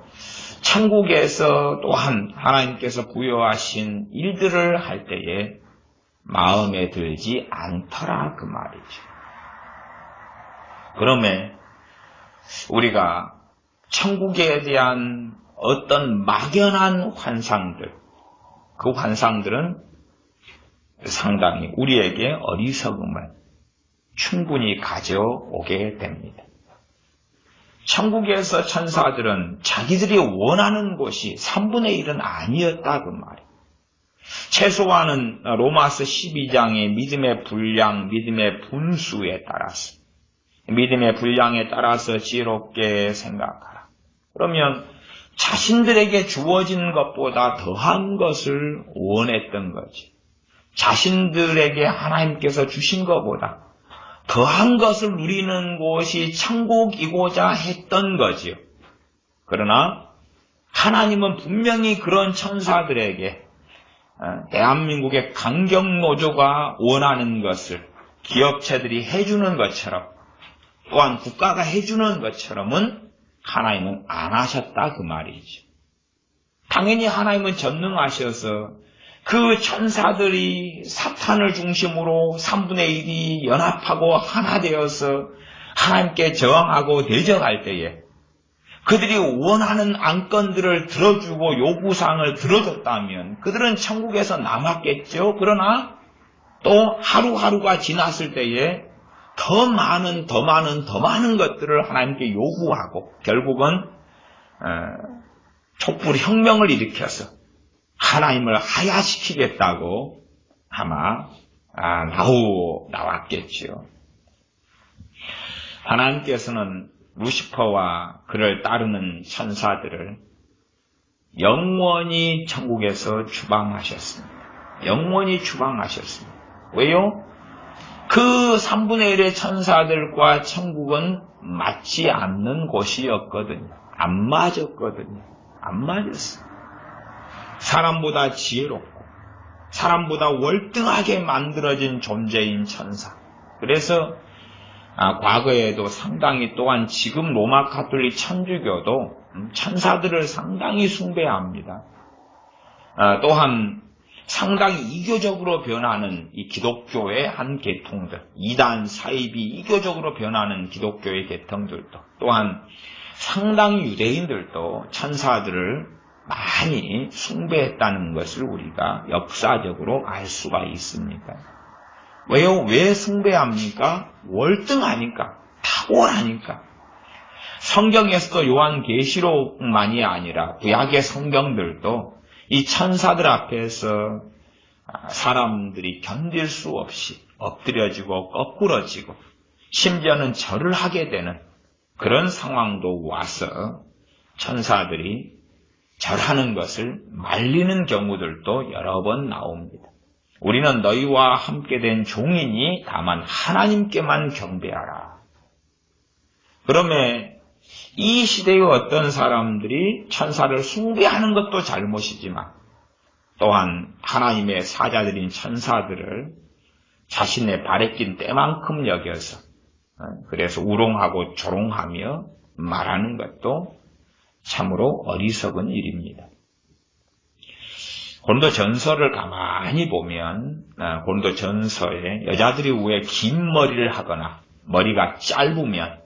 천국에서 또한 하나님께서 부여하신 일들을 할 때에 마음에 들지 않더라 그 말이죠. 그러면 우리가 천국에 대한 어떤 막연한 환상들, 그 환상들은 상당히 우리에게 어리석음을 충분히 가져오게 됩니다. 천국에서 천사들은 자기들이 원하는 곳이 3분의 1은 아니었다 그 말이에요. 최소한은 로마서 12장의 믿음의 분량, 믿음의 분수에 따라서, 믿음의 분량에 따라서 지혜롭게 생각하라. 그러면 자신들에게 주어진 것보다 더한 것을 원했던 거지. 자신들에게 하나님께서 주신 것보다 더한 것을 누리는 곳이 천국이고자 했던 거지요. 그러나 하나님은 분명히 그런 천사들에게 대한민국의 강경노조가 원하는 것을 기업체들이 해주는 것처럼 또한 국가가 해주는 것처럼은 하나님은 안 하셨다 그 말이죠. 당연히 하나님은 전능하셔서 그 천사들이 사탄을 중심으로 3분의 1이 연합하고 하나 되어서 하나님께 저항하고 대적할 때에 그들이 원하는 안건들을 들어주고 요구사항을 들어줬다면 그들은 천국에서 남았겠죠. 그러나 또 하루하루가 지났을 때에 더 많은 것들을 하나님께 요구하고 결국은 촛불 혁명을 일으켜서 하나님을 하야시키겠다고 아마 나왔겠지요. 하나님께서는 루시퍼와 그를 따르는 천사들을 영원히 천국에서 추방하셨습니다. 영원히 추방하셨습니다. 왜요? 그 3분의 1의 천사들과 천국은 맞지 않는 곳이었거든요. 안 맞았거든요. 안 맞았어요. 사람보다 지혜롭고 사람보다 월등하게 만들어진 존재인 천사. 그래서 과거에도 상당히 또한 지금 로마 가톨릭 천주교도 천사들을 상당히 숭배합니다. 또한 상당히 이교적으로 변하는 이 기독교의 한 계통들, 이단, 사입이 이교적으로 변하는 기독교의 계통들도 또한 상당히 유대인들도 천사들을 많이 숭배했다는 것을 우리가 역사적으로 알 수가 있습니다. 왜요? 왜 숭배합니까? 월등하니까, 탁월하니까. 성경에서도 요한계시록만이 아니라 구약의 성경들도 이 천사들 앞에서 사람들이 견딜 수 없이 엎드려지고 거꾸러지고 심지어는 절을 하게 되는 그런 상황도 와서 천사들이 절하는 것을 말리는 경우들도 여러 번 나옵니다. 우리는 너희와 함께 된 종이니 다만 하나님께만 경배하라. 그러면 이 시대의 어떤 사람들이 천사를 숭배하는 것도 잘못이지만 또한 하나님의 사자들인 천사들을 자신의 발에 낀 때만큼 여겨서 그래서 우롱하고 조롱하며 말하는 것도 참으로 어리석은 일입니다. 고린도전서를 가만히 보면 고린도전서에 여자들이 왜 긴 머리를 하거나 머리가 짧으면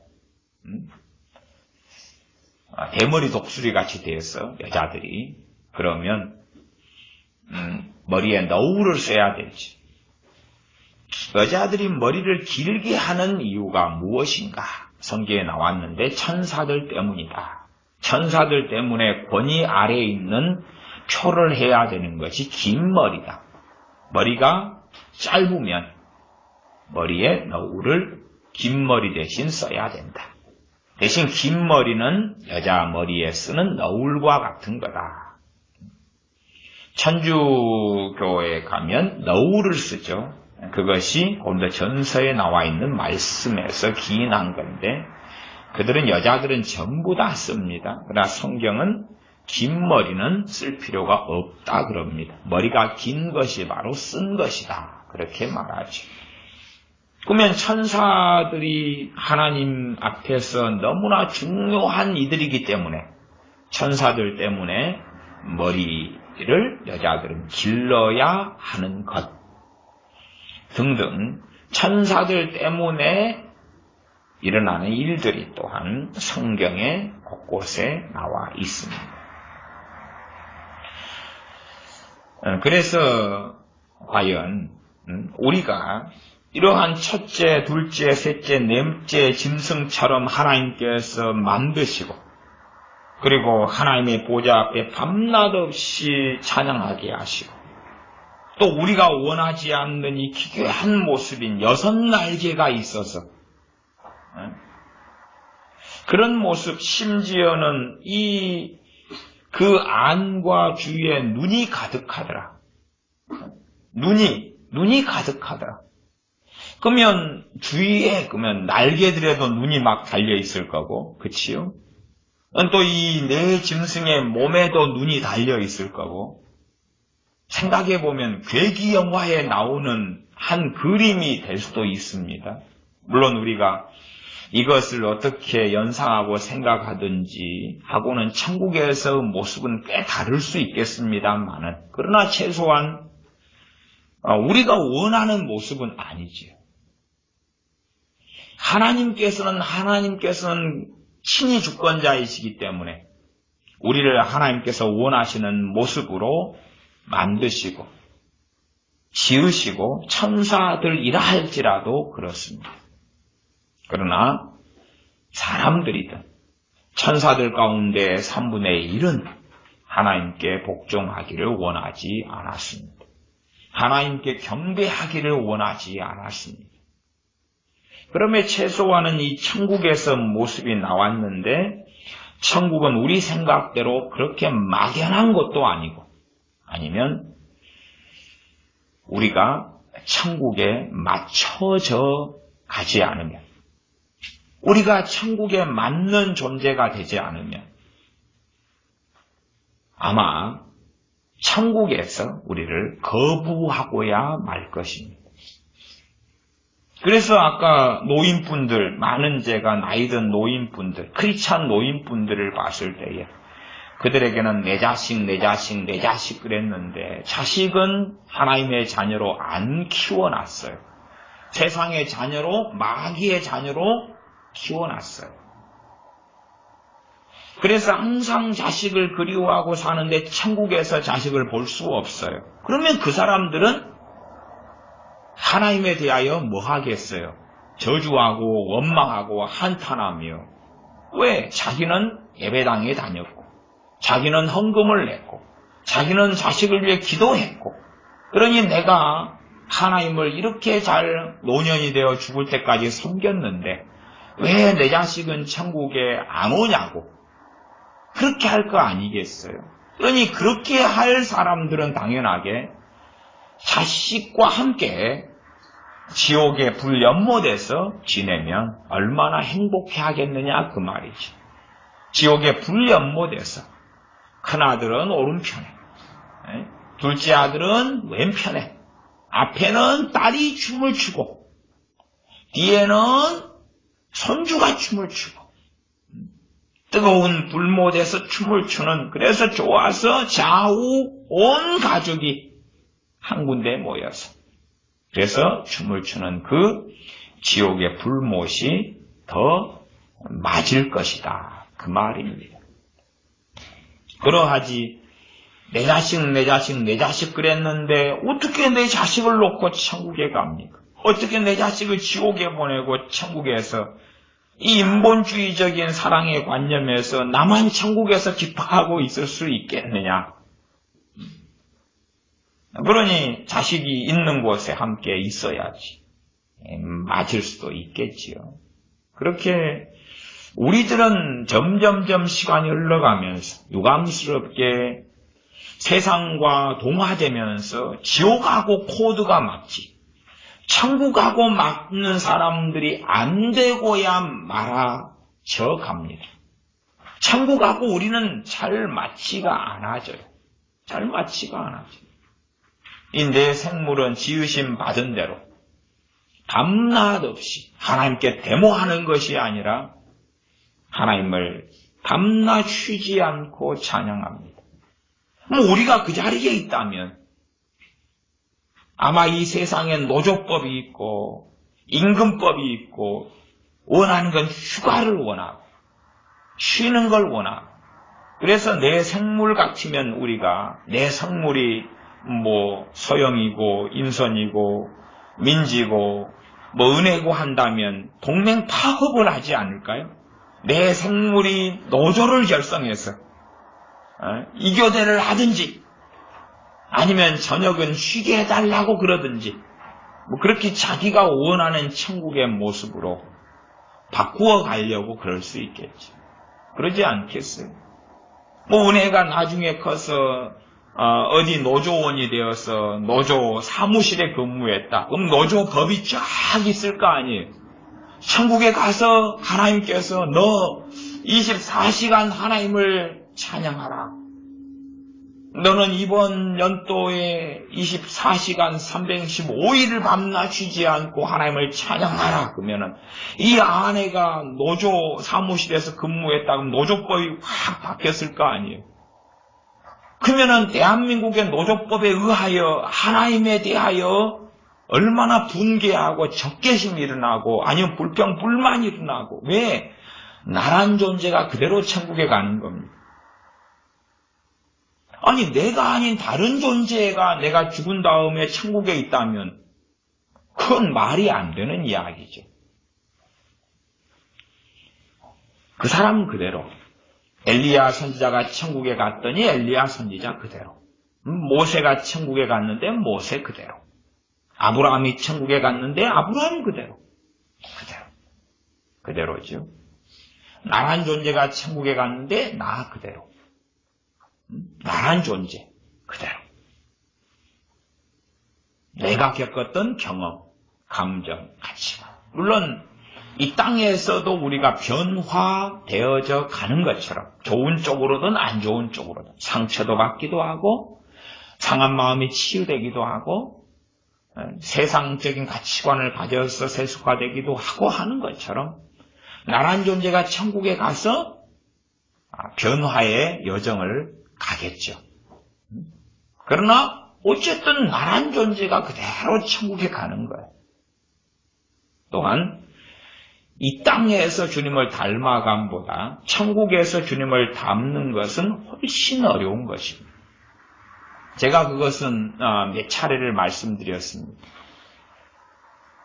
대머리 독수리 같이 되어서 여자들이 그러면 머리에 너울을 써야 되지. 여자들이 머리를 길게 하는 이유가 무엇인가? 성경에 나왔는데 천사들 때문이다. 천사들 때문에 권위 아래에 있는 표를 해야 되는 것이 긴 머리다. 머리가 짧으면 머리에 너울을 긴 머리 대신 써야 된다. 대신 긴 머리는 여자 머리에 쓰는 너울과 같은 거다. 천주교에 가면 너울을 쓰죠. 그것이 오늘 전서에 나와 있는 말씀에서 기인한 건데 그들은 여자들은 전부 다 씁니다. 그러나 성경은 긴 머리는 쓸 필요가 없다 그럽니다. 머리가 긴 것이 바로 쓴 것이다. 그렇게 말하죠. 그러면 천사들이 하나님 앞에서 너무나 중요한 이들이기 때문에 천사들 때문에 머리를 여자들은 길러야 하는 것 등등 천사들 때문에 일어나는 일들이 또한 성경에 곳곳에 나와 있습니다. 그래서 과연 우리가 이러한 첫째, 둘째, 셋째, 넷째 짐승처럼 하나님께서 만드시고 그리고 하나님의 보좌 앞에 밤낮 없이 찬양하게 하시고 또 우리가 원하지 않는 이 기괴한 모습인 6날개가 있어서 그런 모습 심지어는 그 안과 주위에 눈이 가득하더라. 눈이 가득하더라. 그러면 주위에 날개들에도 눈이 막 달려 있을 거고, 그치요? 또 이 네 짐승의 몸에도 눈이 달려 있을 거고, 생각해 보면 괴기 영화에 나오는 한 그림이 될 수도 있습니다. 물론 우리가 이것을 어떻게 연상하고 생각하든지 하고는 천국에서 모습은 꽤 다를 수 있겠습니다만은 그러나 최소한 우리가 원하는 모습은 아니지요. 하나님께서는 친히 주권자이시기 때문에 우리를 하나님께서 원하시는 모습으로 만드시고 지으시고 천사들이라 할지라도 그렇습니다. 그러나 사람들이든 천사들 가운데 3분의 1은 하나님께 복종하기를 원하지 않았습니다. 하나님께 경배하기를 원하지 않았습니다. 그러면 최소한은 이 천국에서 모습이 나왔는데 천국은 우리 생각대로 그렇게 막연한 것도 아니고 아니면 우리가 천국에 맞춰져 가지 않으면 우리가 천국에 맞는 존재가 되지 않으면 아마 천국에서 우리를 거부하고야 말 것입니다. 그래서 아까 노인분들, 많은 제가 나이 든 노인분들, 크리스찬 노인분들을 봤을 때에 그들에게는 내 자식 그랬는데 자식은 하나님의 자녀로 안 키워놨어요. 세상의 자녀로, 마귀의 자녀로 키워놨어요. 그래서 항상 자식을 그리워하고 사는데 천국에서 자식을 볼 수 없어요. 그러면 그 사람들은 하나님에 대하여 뭐 하겠어요? 저주하고 원망하고 한탄하며 왜? 자기는 예배당에 다녔고 자기는 헌금을 냈고 자기는 자식을 위해 기도했고 그러니 내가 하나님을 이렇게 잘 노년이 되어 죽을 때까지 섬겼는데 왜 내 자식은 천국에 안 오냐고 그렇게 할 거 아니겠어요? 그러니 그렇게 할 사람들은 당연하게 자식과 함께 지옥에 불연못에서 지내면 얼마나 행복해 하겠느냐 그 말이죠. 지옥에 불연못에서 큰아들은 오른편에 둘째 아들은 왼편에 앞에는 딸이 춤을 추고 뒤에는 손주가 춤을 추고 뜨거운 불못에서 춤을 추는 그래서 좋아서 좌우 온 가족이 한 군데에 모여서 그래서 춤을 추는 그 지옥의 불못이 더 맞을 것이다. 그 말입니다. 그러하지 내 자식 그랬는데 어떻게 내 자식을 놓고 천국에 갑니까? 어떻게 내 자식을 지옥에 보내고 천국에서 이 인본주의적인 사랑의 관념에서 나만 천국에서 기뻐하고 있을 수 있겠느냐? 그러니 자식이 있는 곳에 함께 있어야지. 맞을 수도 있겠지요. 그렇게 우리들은 점점점 시간이 흘러가면서 유감스럽게 세상과 동화되면서 지옥하고 코드가 맞지. 천국하고 맞는 사람들이 안 되고야 말아져 갑니다. 천국하고 우리는 잘 맞지가 않아져요. 잘 맞지가 않아져요. 이 내 생물은 지으심 받은 대로 밤낮 없이 하나님께 데모하는 것이 아니라 하나님을 밤낮 쉬지 않고 찬양합니다. 우리가 그 자리에 있다면 아마 이 세상엔 노조법이 있고 임금법이 있고 원하는 건 휴가를 원하고 쉬는 걸 원하고 그래서 내 생물 같으면 우리가 내 생물이 서영이고 인선이고 민지고 은혜고 한다면 동맹 파업을 하지 않을까요? 내 생물이 노조를 결성해서 이교대를 하든지 아니면 저녁은 쉬게 해달라고 그러든지 그렇게 자기가 원하는 천국의 모습으로 바꾸어 가려고 그럴 수 있겠죠. 그러지 않겠어요? 은혜가 나중에 커서 어디 노조원이 되어서 노조 사무실에 근무했다. 그럼 노조 법이 쫙 있을 거 아니에요. 천국에 가서 하나님께서 너 24시간 하나님을 찬양하라. 너는 이번 연도에 24시간 365일을 밤낮 쉬지 않고 하나님을 찬양하라. 그러면은 이 아내가 노조 사무실에서 근무했다. 그럼 노조법이 확 바뀌었을 거 아니에요. 그러면은 대한민국의 노조법에 의하여 하나님에 대하여 얼마나 분개하고 적개심이 일어나고 아니면 불평, 불만이 일어나고 왜? 나란 존재가 그대로 천국에 가는 겁니다. 아니 내가 아닌 다른 존재가 내가 죽은 다음에 천국에 있다면 그건 말이 안 되는 이야기죠. 그 사람 그대로 엘리야 선지자가 천국에 갔더니 엘리야 선지자 그대로 모세가 천국에 갔는데 모세 그대로 아브라함이 천국에 갔는데 아브라함 그대로 그대로죠. 나란 존재가 천국에 갔는데 나 그대로 나란 존재 그대로 내가 겪었던 경험, 감정, 가치관 물론 이 땅에서도 우리가 변화되어져 가는 것처럼 좋은 쪽으로든 안 좋은 쪽으로든 상처도 받기도 하고 상한 마음이 치유되기도 하고 세상적인 가치관을 가져서 세속화되기도 하고 하는 것처럼 나란 존재가 천국에 가서 변화의 여정을 가겠죠. 그러나 어쨌든 나란 존재가 그대로 천국에 가는 거예요. 또한 이 땅에서 주님을 닮아감보다 천국에서 주님을 닮는 것은 훨씬 어려운 것입니다. 제가 그것은 몇 차례를 말씀드렸습니다.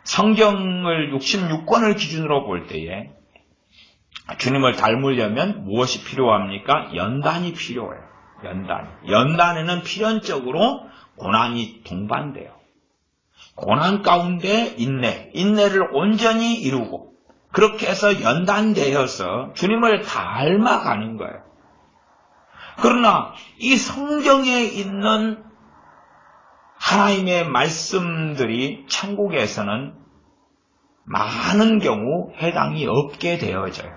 성경을 66권을 기준으로 볼 때에 주님을 닮으려면 무엇이 필요합니까? 연단이 필요해요. 연단에는 필연적으로 고난이 동반돼요. 고난 가운데 인내를 온전히 이루고 그렇게 해서 연단되어서 주님을 닮아가는 거예요. 그러나 이 성경에 있는 하나님의 말씀들이 천국에서는 많은 경우 해당이 없게 되어져요.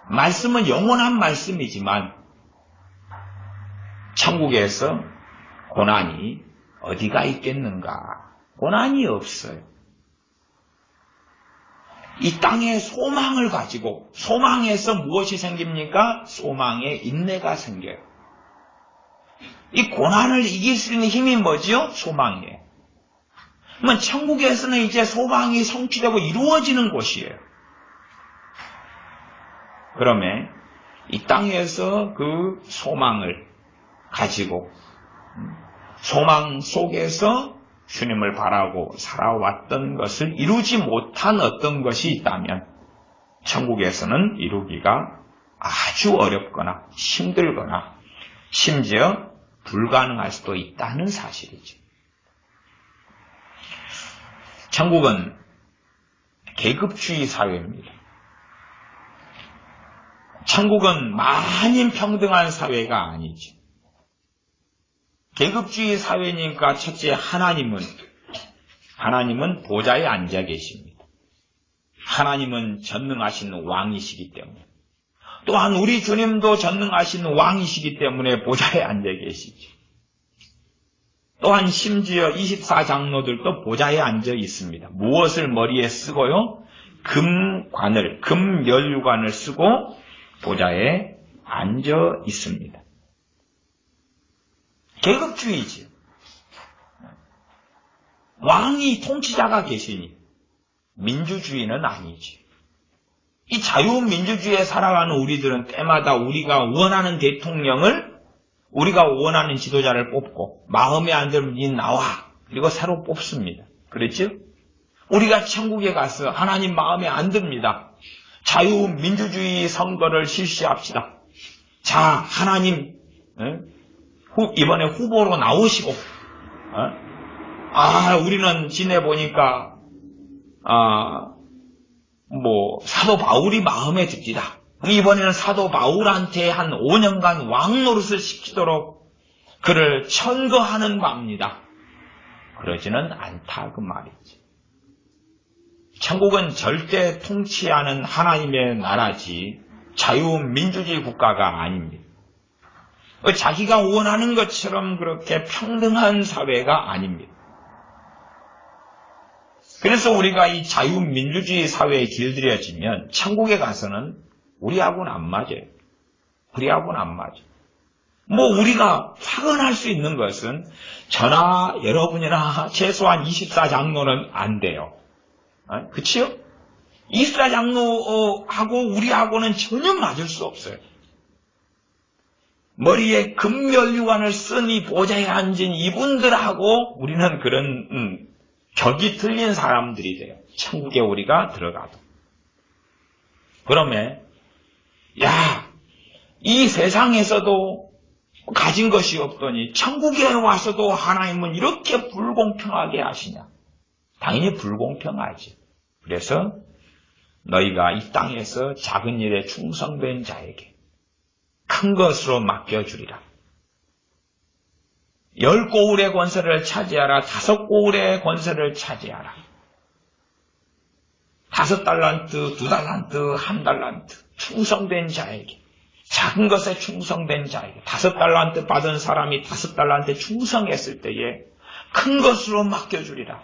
말씀은 영원한 말씀이지만 천국에서 고난이 어디가 있겠는가? 고난이 없어요. 이 땅에 소망을 가지고 소망에서 무엇이 생깁니까? 소망에 인내가 생겨요. 이 고난을 이길 수 있는 힘이 뭐지요? 소망이에요. 그러면 천국에서는 이제 소망이 성취되고 이루어지는 곳이에요. 그러면 이 땅에서 그 소망을 가지고 소망 속에서 주님을 바라고 살아왔던 것을 이루지 못한 어떤 것이 있다면 천국에서는 이루기가 아주 어렵거나 힘들거나 심지어 불가능할 수도 있다는 사실이죠. 천국은 계급주의 사회입니다. 천국은 만인 평등한 사회가 아니죠. 계급주의 사회니까 첫째 하나님은 보좌에 앉아 계십니다. 하나님은 전능하신 왕이시기 때문에, 또한 우리 주님도 전능하신 왕이시기 때문에 보좌에 앉아 계시죠. 또한 심지어 24장로들도 보좌에 앉아 있습니다. 무엇을 머리에 쓰고요? 금면류관을 쓰고 보좌에 앉아 있습니다. 계급주의지. 왕이 통치자가 계시니 민주주의는 아니지. 이 자유민주주의에 살아가는 우리들은 때마다 우리가 원하는 대통령을, 우리가 원하는 지도자를 뽑고 마음에 안 들면 니 나와, 그리고 새로 뽑습니다. 그렇죠? 우리가 천국에 가서 하나님 마음에 안 듭니다. 자유민주주의 선거를 실시합시다. 자, 하나님 이번에 후보로 나오시고, 우리는 지내보니까 사도 바울이 마음에 듭니다. 이번에는 사도 바울한테 한 5년간 왕노릇을 시키도록 그를 천거하는 바입니다. 그러지는 않다 그 말이지. 천국은 절대 통치하는 하나님의 나라지 자유민주주의 국가가 아닙니다. 자기가 원하는 것처럼 그렇게 평등한 사회가 아닙니다. 그래서 우리가 이 자유민주주의 사회에 길들여지면 천국에 가서는 우리하고는 안 맞아요. 우리하고는 안 맞아요. 우리가 확언할 수 있는 것은 저나 여러분이나 최소한 24장로는 안 돼요. 그치요? 24장로하고 우리하고는 전혀 맞을 수 없어요. 머리에 금면류관을 쓴 이 보좌에 앉은 이분들하고 우리는 그런 격이 틀린 사람들이 돼요. 천국에 우리가 들어가도. 그러면 이 세상에서도 가진 것이 없더니 천국에 와서도 하나님은 이렇게 불공평하게 하시냐? 당연히 불공평하지. 그래서 너희가 이 땅에서 작은 일에 충성된 자에게 큰 것으로 맡겨주리라. 10고울의 권세를 차지하라. 5고울의 권세를 차지하라. 5달란트, 2달란트, 1달란트 충성된 자에게, 작은 것에 충성된 자에게, 5달란트 받은 사람이 5달란트에 충성했을 때에 큰 것으로 맡겨주리라.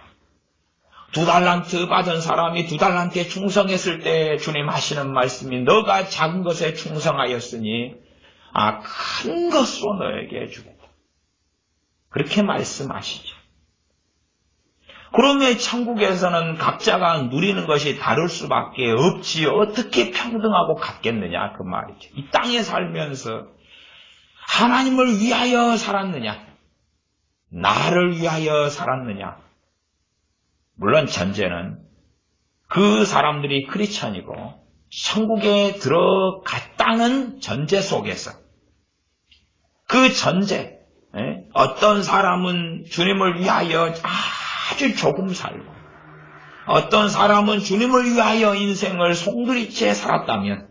2달란트 받은 사람이 2달란트에 충성했을 때 주님 하시는 말씀이 너가 작은 것에 충성하였으니 큰 것으로 너에게 주겠다. 그렇게 말씀하시죠. 그러면 천국에서는 각자가 누리는 것이 다를 수밖에 없지 어떻게 평등하고 같겠느냐 그 말이죠. 이 땅에 살면서 하나님을 위하여 살았느냐, 나를 위하여 살았느냐. 물론 전제는 그 사람들이 크리스천이고 천국에 들어갔다는 전제 속에서, 그 전제, 어떤 사람은 주님을 위하여 아주 조금 살고 어떤 사람은 주님을 위하여 인생을 송두리째 살았다면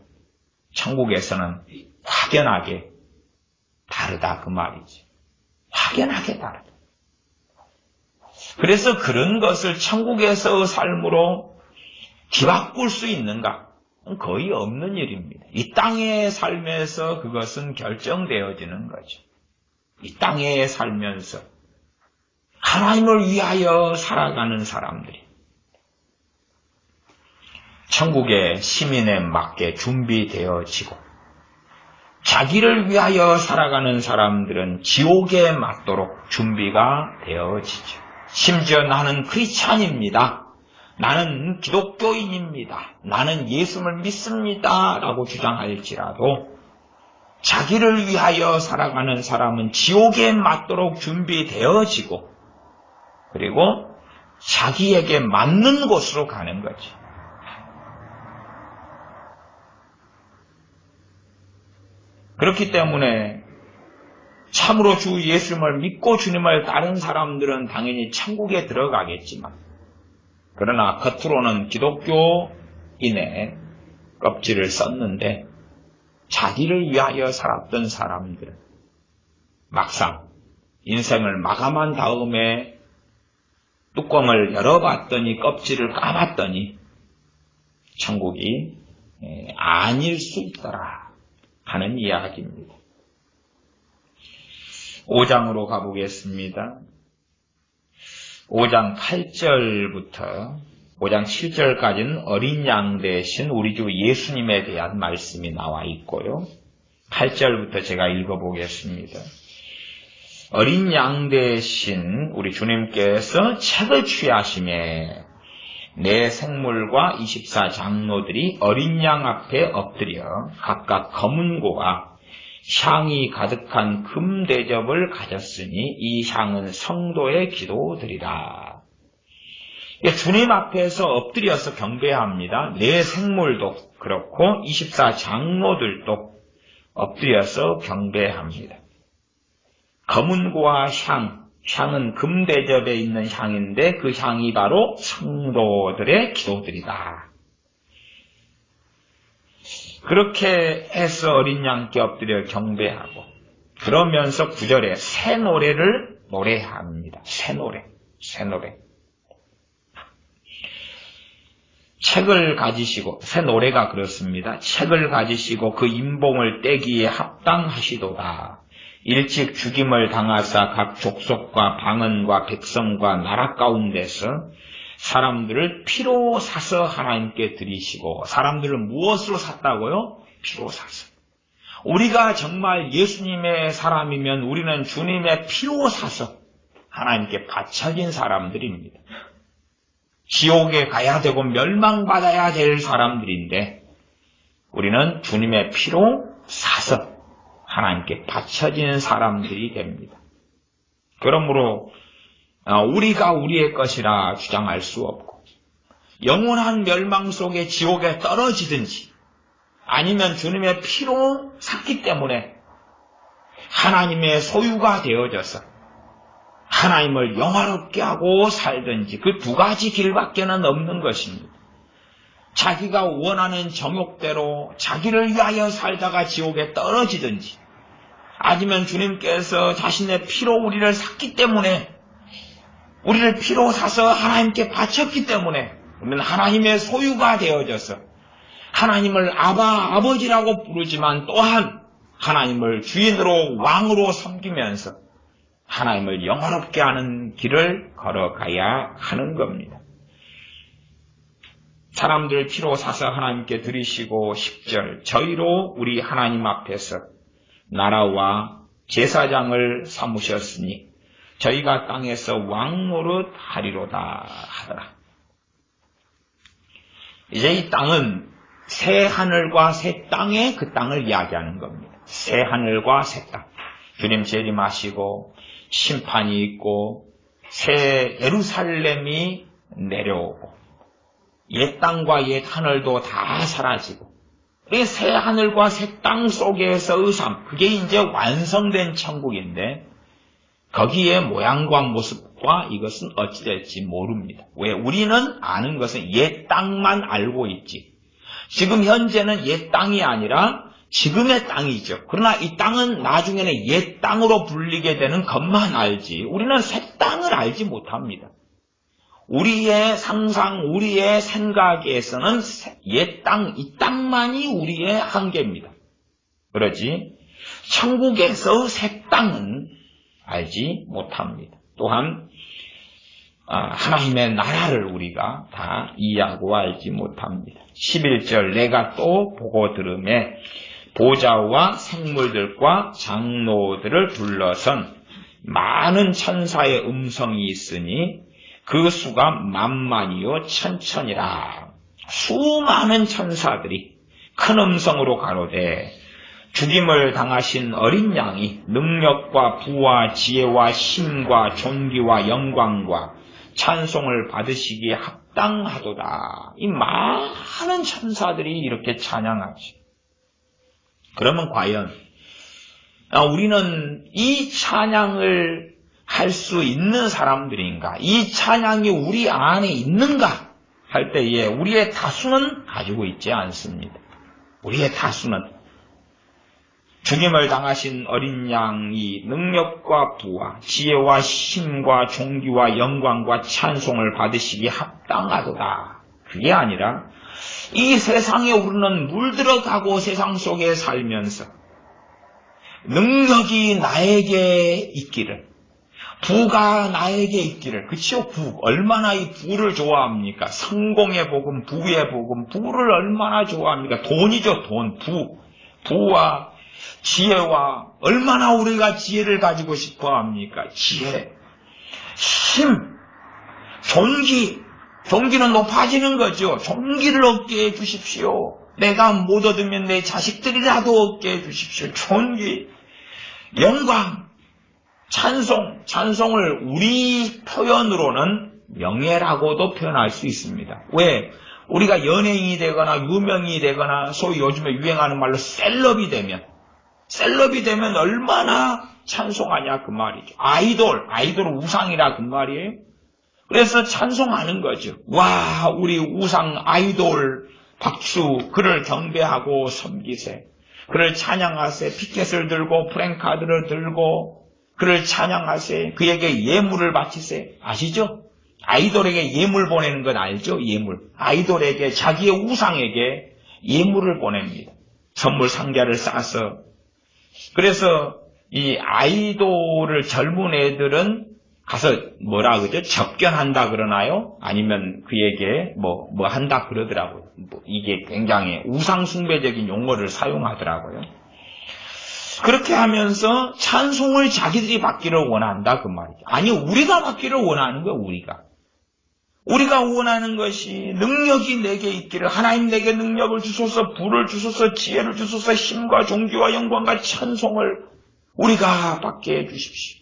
천국에서는 확연하게 다르다 그 말이지. 확연하게 다르다. 그래서 그런 것을 천국에서의 삶으로 뒤바꿀 수 있는가? 거의 없는 일입니다. 이 땅에 살면서 그것은 결정되어지는 거죠. 이 땅에 살면서 하나님을 위하여 살아가는 사람들이 천국의 시민에 맞게 준비되어지고, 자기를 위하여 살아가는 사람들은 지옥에 맞도록 준비가 되어지죠. 심지어 나는 크리스찬입니다, 나는 기독교인입니다, 나는 예수를 믿습니다 라고 주장할지라도 자기를 위하여 살아가는 사람은 지옥에 맞도록 준비되어지고, 그리고 자기에게 맞는 곳으로 가는 거지. 그렇기 때문에 참으로 주 예수님을 믿고 주님을 따른 사람들은 당연히 천국에 들어가겠지만, 그러나 겉으로는 기독교인의 껍질을 썼는데 자기를 위하여 살았던 사람들은 막상 인생을 마감한 다음에 뚜껑을 열어봤더니, 껍질을 까봤더니 천국이 아닐 수 있더라 하는 이야기입니다. 5장으로 가보겠습니다. 5장 8절부터 5장 7절까지는 어린 양 대신 우리 주 예수님에 대한 말씀이 나와 있고요. 8절부터 제가 읽어보겠습니다. 어린 양 대신 우리 주님께서 책을 취하심에 내 생물과 24장로들이 어린 양 앞에 엎드려 각각 검은고와 향이 가득한 금 대접을 가졌으니 이 향은 성도의 기도드리라. 주님 앞에서 엎드려서 경배합니다. 내 생물도 그렇고 24장로들도 엎드려서 경배합니다. 검은고와 향은 금 대접에 있는 향인데 그 향이 바로 성도들의 기도들이다. 그렇게 해서 어린 양께 엎드려 경배하고, 그러면서 9절에 새 노래를 노래합니다. 새 노래. 책을 가지시고, 새 노래가 그렇습니다. 책을 가지시고 그 인봉을 떼기에 합당하시도다. 일찍 죽임을 당하사 각 족속과 방언과 백성과 나라 가운데서 사람들을 피로 사서 하나님께 드리시고, 사람들을 무엇으로 샀다고요? 피로 사서. 우리가 정말 예수님의 사람이면 우리는 주님의 피로 사서 하나님께 바쳐진 사람들입니다. 지옥에 가야 되고 멸망받아야 될 사람들인데 우리는 주님의 피로 사서 하나님께 바쳐진 사람들이 됩니다. 그러므로 우리가 우리의 것이라 주장할 수 없고, 영원한 멸망 속에 지옥에 떨어지든지 아니면 주님의 피로 샀기 때문에 하나님의 소유가 되어져서 하나님을 영화롭게 하고 살든지, 그 두 가지 길밖에는 없는 것입니다. 자기가 원하는 정욕대로 자기를 위하여 살다가 지옥에 떨어지든지, 아니면 주님께서 자신의 피로 우리를 샀기 때문에, 우리를 피로 사서 하나님께 바쳤기 때문에 우리는 하나님의 소유가 되어져서 하나님을 아버지라고 부르지만 또한 하나님을 주인으로 왕으로 섬기면서 하나님을 영화롭게 하는 길을 걸어가야 하는 겁니다. 사람들 피로 사서 하나님께 드리시고, 10절 저희로 우리 하나님 앞에서 나라와 제사장을 삼으셨으니 저희가 땅에서 왕노릇 하리로다 하더라. 이제 이 땅은 새 하늘과 새 땅의 그 땅을 이야기하는 겁니다. 새 하늘과 새 땅. 주님 재림하시고 심판이 있고 새 예루살렘이 내려오고 옛 땅과 옛 하늘도 다 사라지고, 새 하늘과 새 땅 속에서의 삶, 그게 이제 완성된 천국인데 거기에 모양과 모습과 이것은 어찌 될지 모릅니다. 왜? 우리는 아는 것은 옛 땅만 알고 있지. 지금 현재는 옛 땅이 아니라 지금의 땅이죠. 그러나 이 땅은 나중에는 옛 땅으로 불리게 되는 것만 알지, 우리는 새 땅을 알지 못합니다. 우리의 상상, 우리의 생각에서는 옛 땅, 이 땅만이 우리의 한계입니다. 그러지 천국에서 새 땅은 알지 못합니다. 또한 하나님의 나라를 우리가 다 이해하고 알지 못합니다. 11절 내가 또 보고 들음에 보좌와 생물들과 장로들을 둘러선 많은 천사의 음성이 있으니 그 수가 만만이요 천천이라. 수많은 천사들이 큰 음성으로 가로되 죽임을 당하신 어린 양이 능력과 부와 지혜와 힘과 존귀와 영광과 찬송을 받으시기에 합당하도다. 이 많은 천사들이 이렇게 찬양하지. 그러면 과연 우리는 이 찬양을 할 수 있는 사람들인가? 이 찬양이 우리 안에 있는가? 할 때에 우리의 다수는 가지고 있지 않습니다. 우리의 다수는 주님을 당하신 어린 양이 능력과 부와 지혜와 힘과 존귀와 영광과 찬송을 받으시기 합당하도다. 그게 아니라 이 세상에 우리는 물들어가고 세상 속에 살면서 능력이 나에게 있기를, 부가 나에게 있기를, 그치요? 부. 얼마나 이 부를 좋아합니까? 성공의 복음, 부의 복음, 부를 얼마나 좋아합니까? 돈이죠, 돈, 부. 부와 지혜와, 얼마나 우리가 지혜를 가지고 싶어 합니까? 지혜, 힘, 존귀는 높아지는 거죠. 존귀를 얻게 해주십시오. 내가 못 얻으면 내 자식들이라도 얻게 해주십시오. 존귀, 영광, 찬송을 우리 표현으로는 명예라고도 표현할 수 있습니다. 왜? 우리가 연예인이 되거나 유명인이 되거나 소위 요즘에 유행하는 말로 셀럽이 되면 얼마나 찬송하냐 그 말이죠. 아이돌 우상이라 그 말이에요. 그래서 찬송하는 거죠. 와, 우리 우상 아이돌 박수, 그를 경배하고 섬기세. 그를 찬양하세. 피켓을 들고 프랭카드를 들고 그를 찬양하세. 그에게 예물을 바치세. 아시죠? 아이돌에게 예물 보내는 건 알죠? 예물. 아이돌에게, 자기의 우상에게 예물을 보냅니다. 선물 상자를 싸서. 그래서 이 아이돌을 젊은 애들은 가서 뭐라 그러죠? 접견한다 그러나요? 아니면 그에게 뭐 한다 그러더라고요. 이게 굉장히 우상숭배적인 용어를 사용하더라고요. 그렇게 하면서 찬송을 자기들이 받기를 원한다 그 말이죠. 아니, 우리가 받기를 원하는 거예요. 우리가 원하는 것이 능력이 내게 있기를, 하나님 내게 능력을 주소서, 부를 주소서, 지혜를 주소서, 힘과 존귀와 영광과 찬송을 우리가 받게 해주십시오.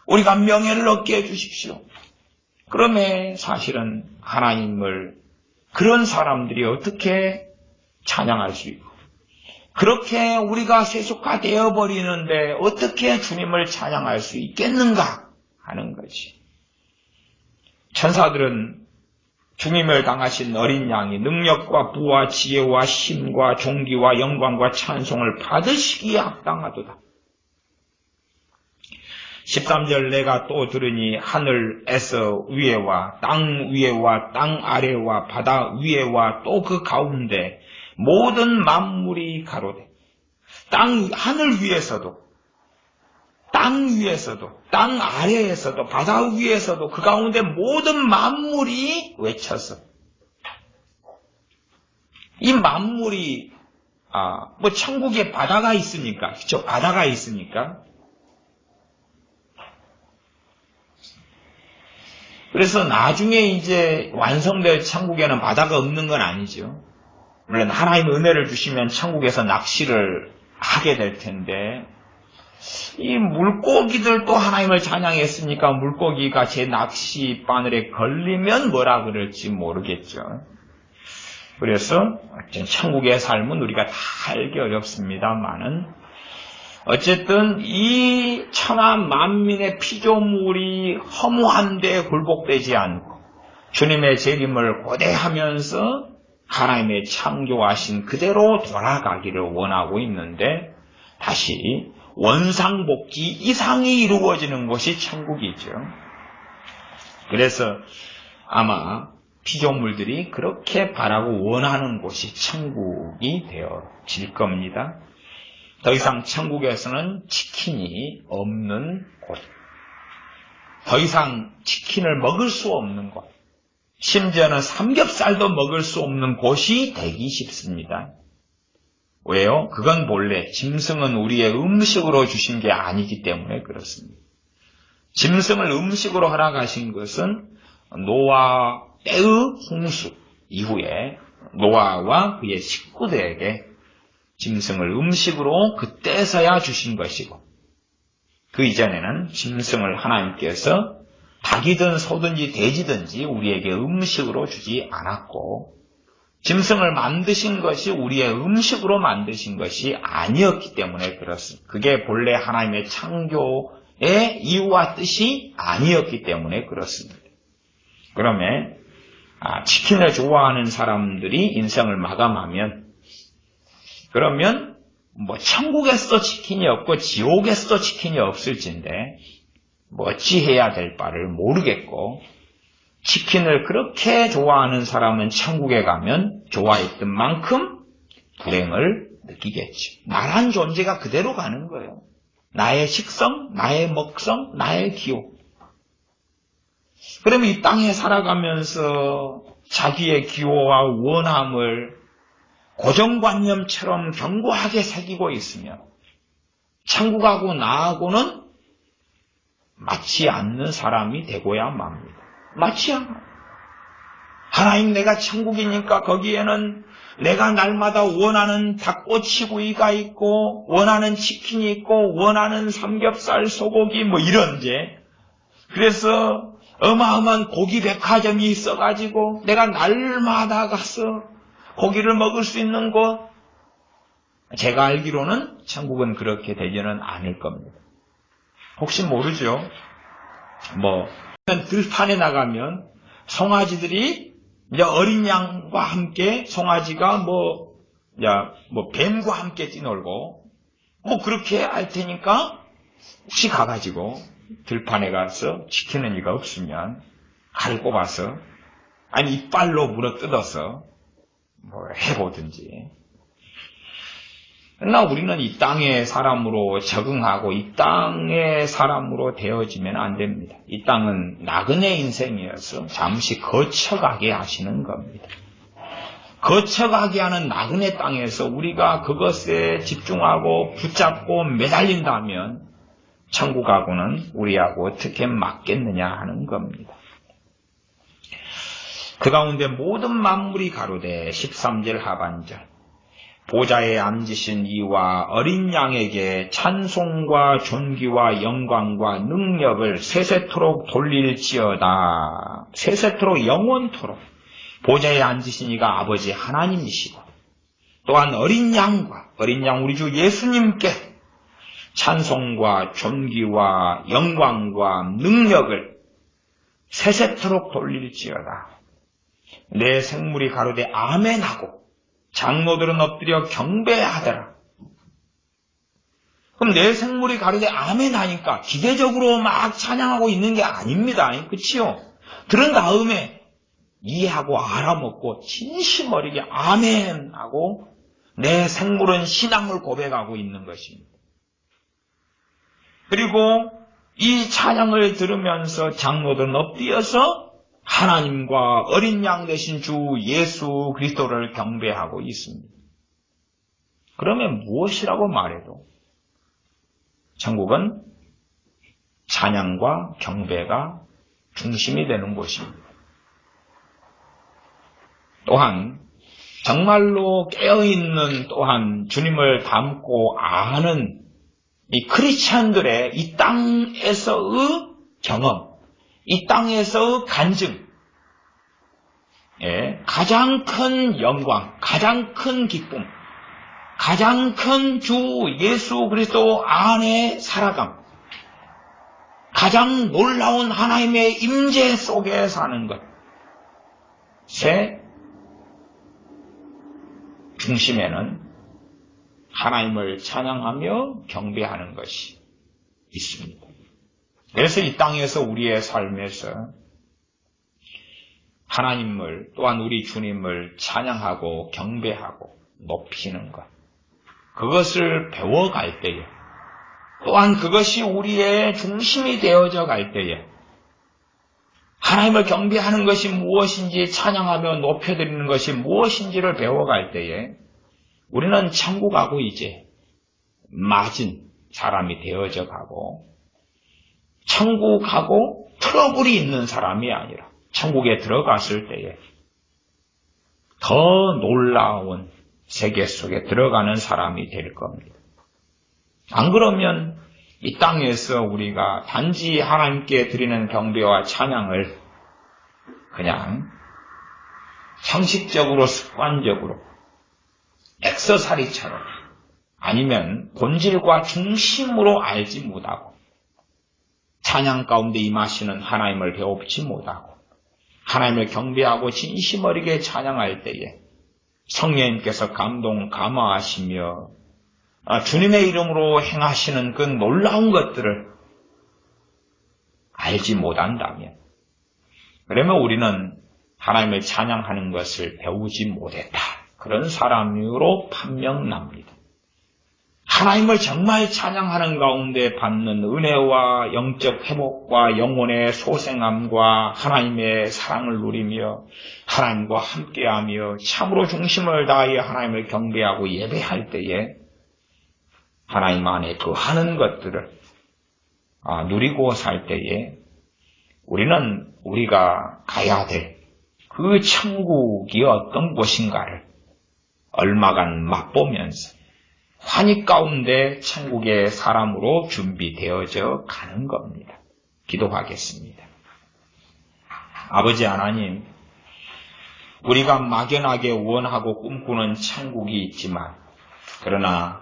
우리가 명예를 얻게 해주십시오. 그러면 사실은 하나님을, 그런 사람들이 어떻게 찬양할 수 있고, 그렇게 우리가 세속화되어 버리는데 어떻게 주님을 찬양할 수 있겠는가 하는 거지. 천사들은 주님을 당하신 어린 양이 능력과 부와 지혜와 힘과 존귀와 영광과 찬송을 받으시기에 합당하도다. 13절 내가 또 들으니 하늘에서 위에와 땅 위에와 땅 아래와 바다 위에와 또 그 가운데 모든 만물이 가로되, 하늘 위에서도, 땅 위에서도, 땅 아래에서도, 바다 위에서도, 그 가운데 모든 만물이 외쳐서, 이 만물이, 천국에 바다가 있으니까, 그쵸? 바다가 있으니까. 그래서 나중에 이제 완성될 천국에는 바다가 없는 건 아니죠. 물론 하나님의 은혜를 주시면 천국에서 낚시를 하게 될 텐데, 이 물고기들도 하나님을 찬양했으니까 물고기가 제 낚시 바늘에 걸리면 뭐라 그럴지 모르겠죠. 그래서 천국의 삶은 우리가 다 알기 어렵습니다만은, 어쨌든 이 천하 만민의 피조물이 허무한데 굴복되지 않고 주님의 재림을 고대하면서 하나님의 창조하신 그대로 돌아가기를 원하고 있는데, 다시 원상복귀 이상이 이루어지는 것이 천국이죠. 그래서 아마 피조물들이 그렇게 바라고 원하는 곳이 천국이 되어질 겁니다. 더 이상 천국에서는 치킨이 없는 곳, 더 이상 치킨을 먹을 수 없는 곳, 심지어는 삼겹살도 먹을 수 없는 곳이 되기 쉽습니다. 왜요? 그건 본래 짐승은 우리의 음식으로 주신 게 아니기 때문에 그렇습니다. 짐승을 음식으로 허락하신 것은 노아 때의 홍수 이후에 노아와 그의 식구들에게 짐승을 음식으로 그때서야 주신 것이고, 그 이전에는 짐승을 하나님께서 닭이든 소든지 돼지든지 우리에게 음식으로 주지 않았고, 짐승을 만드신 것이 우리의 음식으로 만드신 것이 아니었기 때문에 그렇습니다. 그게 본래 하나님의 창조의 이유와 뜻이 아니었기 때문에 그렇습니다. 그러면 치킨을 좋아하는 사람들이 인생을 마감하면, 그러면 천국에서도 치킨이 없고 지옥에서도 치킨이 없을진데 어찌해야 될 바를 모르겠고, 치킨을 그렇게 좋아하는 사람은 천국에 가면 좋아했던 만큼 불행을 느끼겠죠. 나란 존재가 그대로 가는 거예요. 나의 식성, 나의 먹성, 나의 기호. 그러면 이 땅에 살아가면서 자기의 기호와 원함을 고정관념처럼 견고하게 새기고 있으면 천국하고 나하고는 맞지 않는 사람이 되고야 맙니다. 맞지 않아. 하나님, 내가 천국이니까 거기에는 내가 날마다 원하는 닭꼬치구이가 있고 원하는 치킨이 있고 원하는 삼겹살, 소고기 이런데, 그래서 어마어마한 고기 백화점이 있어가지고 내가 날마다 가서 고기를 먹을 수 있는 곳, 제가 알기로는 천국은 그렇게 되지는 않을 겁니다. 혹시 모르죠? 들판에 나가면 송아지들이 이제 어린 양과 함께, 송아지가 뱀과 함께 뛰놀고 그렇게 할 테니까 혹시 가가지고 들판에 가서 지키는 이가 없으면 칼을 꼽아서 이빨로 물어 뜯어서 해보든지. 그러나 우리는 이 땅의 사람으로 적응하고 이 땅의 사람으로 되어지면 안 됩니다. 이 땅은 나그네 인생이어서 잠시 거쳐가게 하시는 겁니다. 거쳐가게 하는 나그네 땅에서 우리가 그것에 집중하고 붙잡고 매달린다면 천국하고는 우리하고 어떻게 맞겠느냐 하는 겁니다. 그 가운데 모든 만물이 가로되 13절 하반절, 보좌에 앉으신 이와 어린 양에게 찬송과 존귀와 영광과 능력을 세세토록 돌릴지어다. 세세토록, 영원토록. 보좌에 앉으신 이가 아버지 하나님이시고, 또한 어린 양 우리 주 예수님께 찬송과 존귀와 영광과 능력을 세세토록 돌릴지어다. 내 생물이 가로되 아멘하고 장로들은 엎드려 경배하더라. 그럼 내 생물이 가로되 아멘하니까 기계적으로 막 찬양하고 있는 게 아닙니다. 그치요? 들은 다음에 이해하고 알아먹고 진심 어리게 아멘하고 내 생물은 신앙을 고백하고 있는 것입니다. 그리고 이 찬양을 들으면서 장로들은 엎드려서 하나님과 어린 양 되신 주 예수 그리스도를 경배하고 있습니다. 그러면 무엇이라고 말해도 천국은 찬양과 경배가 중심이 되는 곳입니다. 또한 정말로 깨어있는, 또한 주님을 닮고 아는 이 크리스찬들의 이 땅에서의 경험, 이 땅에서의 간증, 가장 큰 영광, 가장 큰 기쁨, 가장 큰 주 예수 그리스도 안에 살아감, 가장 놀라운 하나님의 임재 속에 사는 것의 중심에는 하나님을 찬양하며 경배하는 것이 있습니다. 그래서 이 땅에서 우리의 삶에서 하나님을, 또한 우리 주님을 찬양하고 경배하고 높이는 것, 그것을 배워갈 때에, 또한 그것이 우리의 중심이 되어져 갈 때에, 하나님을 경배하는 것이 무엇인지, 찬양하며 높여드리는 것이 무엇인지를 배워갈 때에 우리는 천국하고 이제 맞은 사람이 되어져 가고, 천국하고 트러블이 있는 사람이 아니라 천국에 들어갔을 때에 더 놀라운 세계 속에 들어가는 사람이 될 겁니다. 안 그러면 이 땅에서 우리가 단지 하나님께 드리는 경배와 찬양을 그냥 형식적으로 습관적으로 액서사리처럼 아니면 본질과 중심으로 알지 못하고 찬양 가운데 임하시는 하나님을 배우지 못하고 하나님을 경배하고 진심 어리게 찬양할 때에 성령님께서 감화하시며 주님의 이름으로 행하시는 그 놀라운 것들을 알지 못한다면 그러면 우리는 하나님을 찬양하는 것을 배우지 못했다. 그런 사람으로 판명납니다. 하나님을 정말 찬양하는 가운데 받는 은혜와 영적 회복과 영혼의 소생함과 하나님의 사랑을 누리며 하나님과 함께하며 참으로 중심을 다하여 하나님을 경배하고 예배할 때에 하나님 안에 거하는 것들을 누리고 살 때에 우리는 우리가 가야 될 그 천국이 어떤 곳인가를 얼마간 맛보면서 환희 가운데 천국의 사람으로 준비되어져 가는 겁니다. 기도하겠습니다. 아버지 하나님, 우리가 막연하게 원하고 꿈꾸는 천국이 있지만 그러나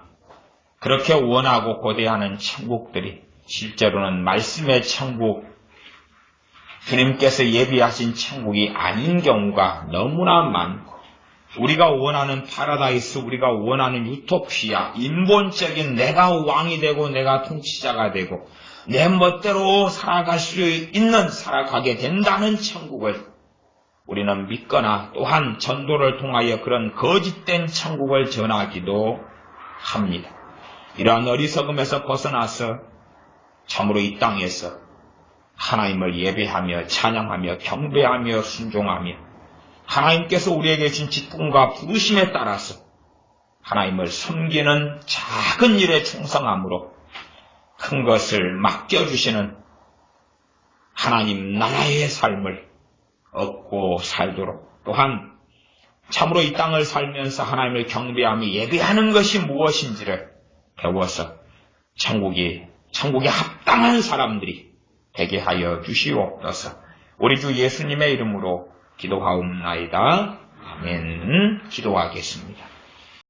그렇게 원하고 고대하는 천국들이 실제로는 말씀의 천국, 주님께서 예비하신 천국이 아닌 경우가 너무나 많고 우리가 원하는 파라다이스, 우리가 원하는 유토피아, 인본적인 내가 왕이 되고 내가 통치자가 되고 내 멋대로 살아갈 수 있는, 살아가게 된다는 천국을 우리는 믿거나 또한 전도를 통하여 그런 거짓된 천국을 전하기도 합니다. 이러한 어리석음에서 벗어나서 참으로 이 땅에서 하나님을 예배하며 찬양하며 경배하며 순종하며 하나님께서 우리에게 주신 직분과 부르심에 따라서 하나님을 섬기는 작은 일에 충성함으로 큰 것을 맡겨주시는 하나님 나라의 삶을 얻고 살도록 또한 참으로 이 땅을 살면서 하나님을 경배하며 예배하는 것이 무엇인지를 배워서 천국에 합당한 사람들이 되게 하여 주시옵소서. 우리 주 예수님의 이름으로 기도하옵나이다. 아멘. 기도하겠습니다.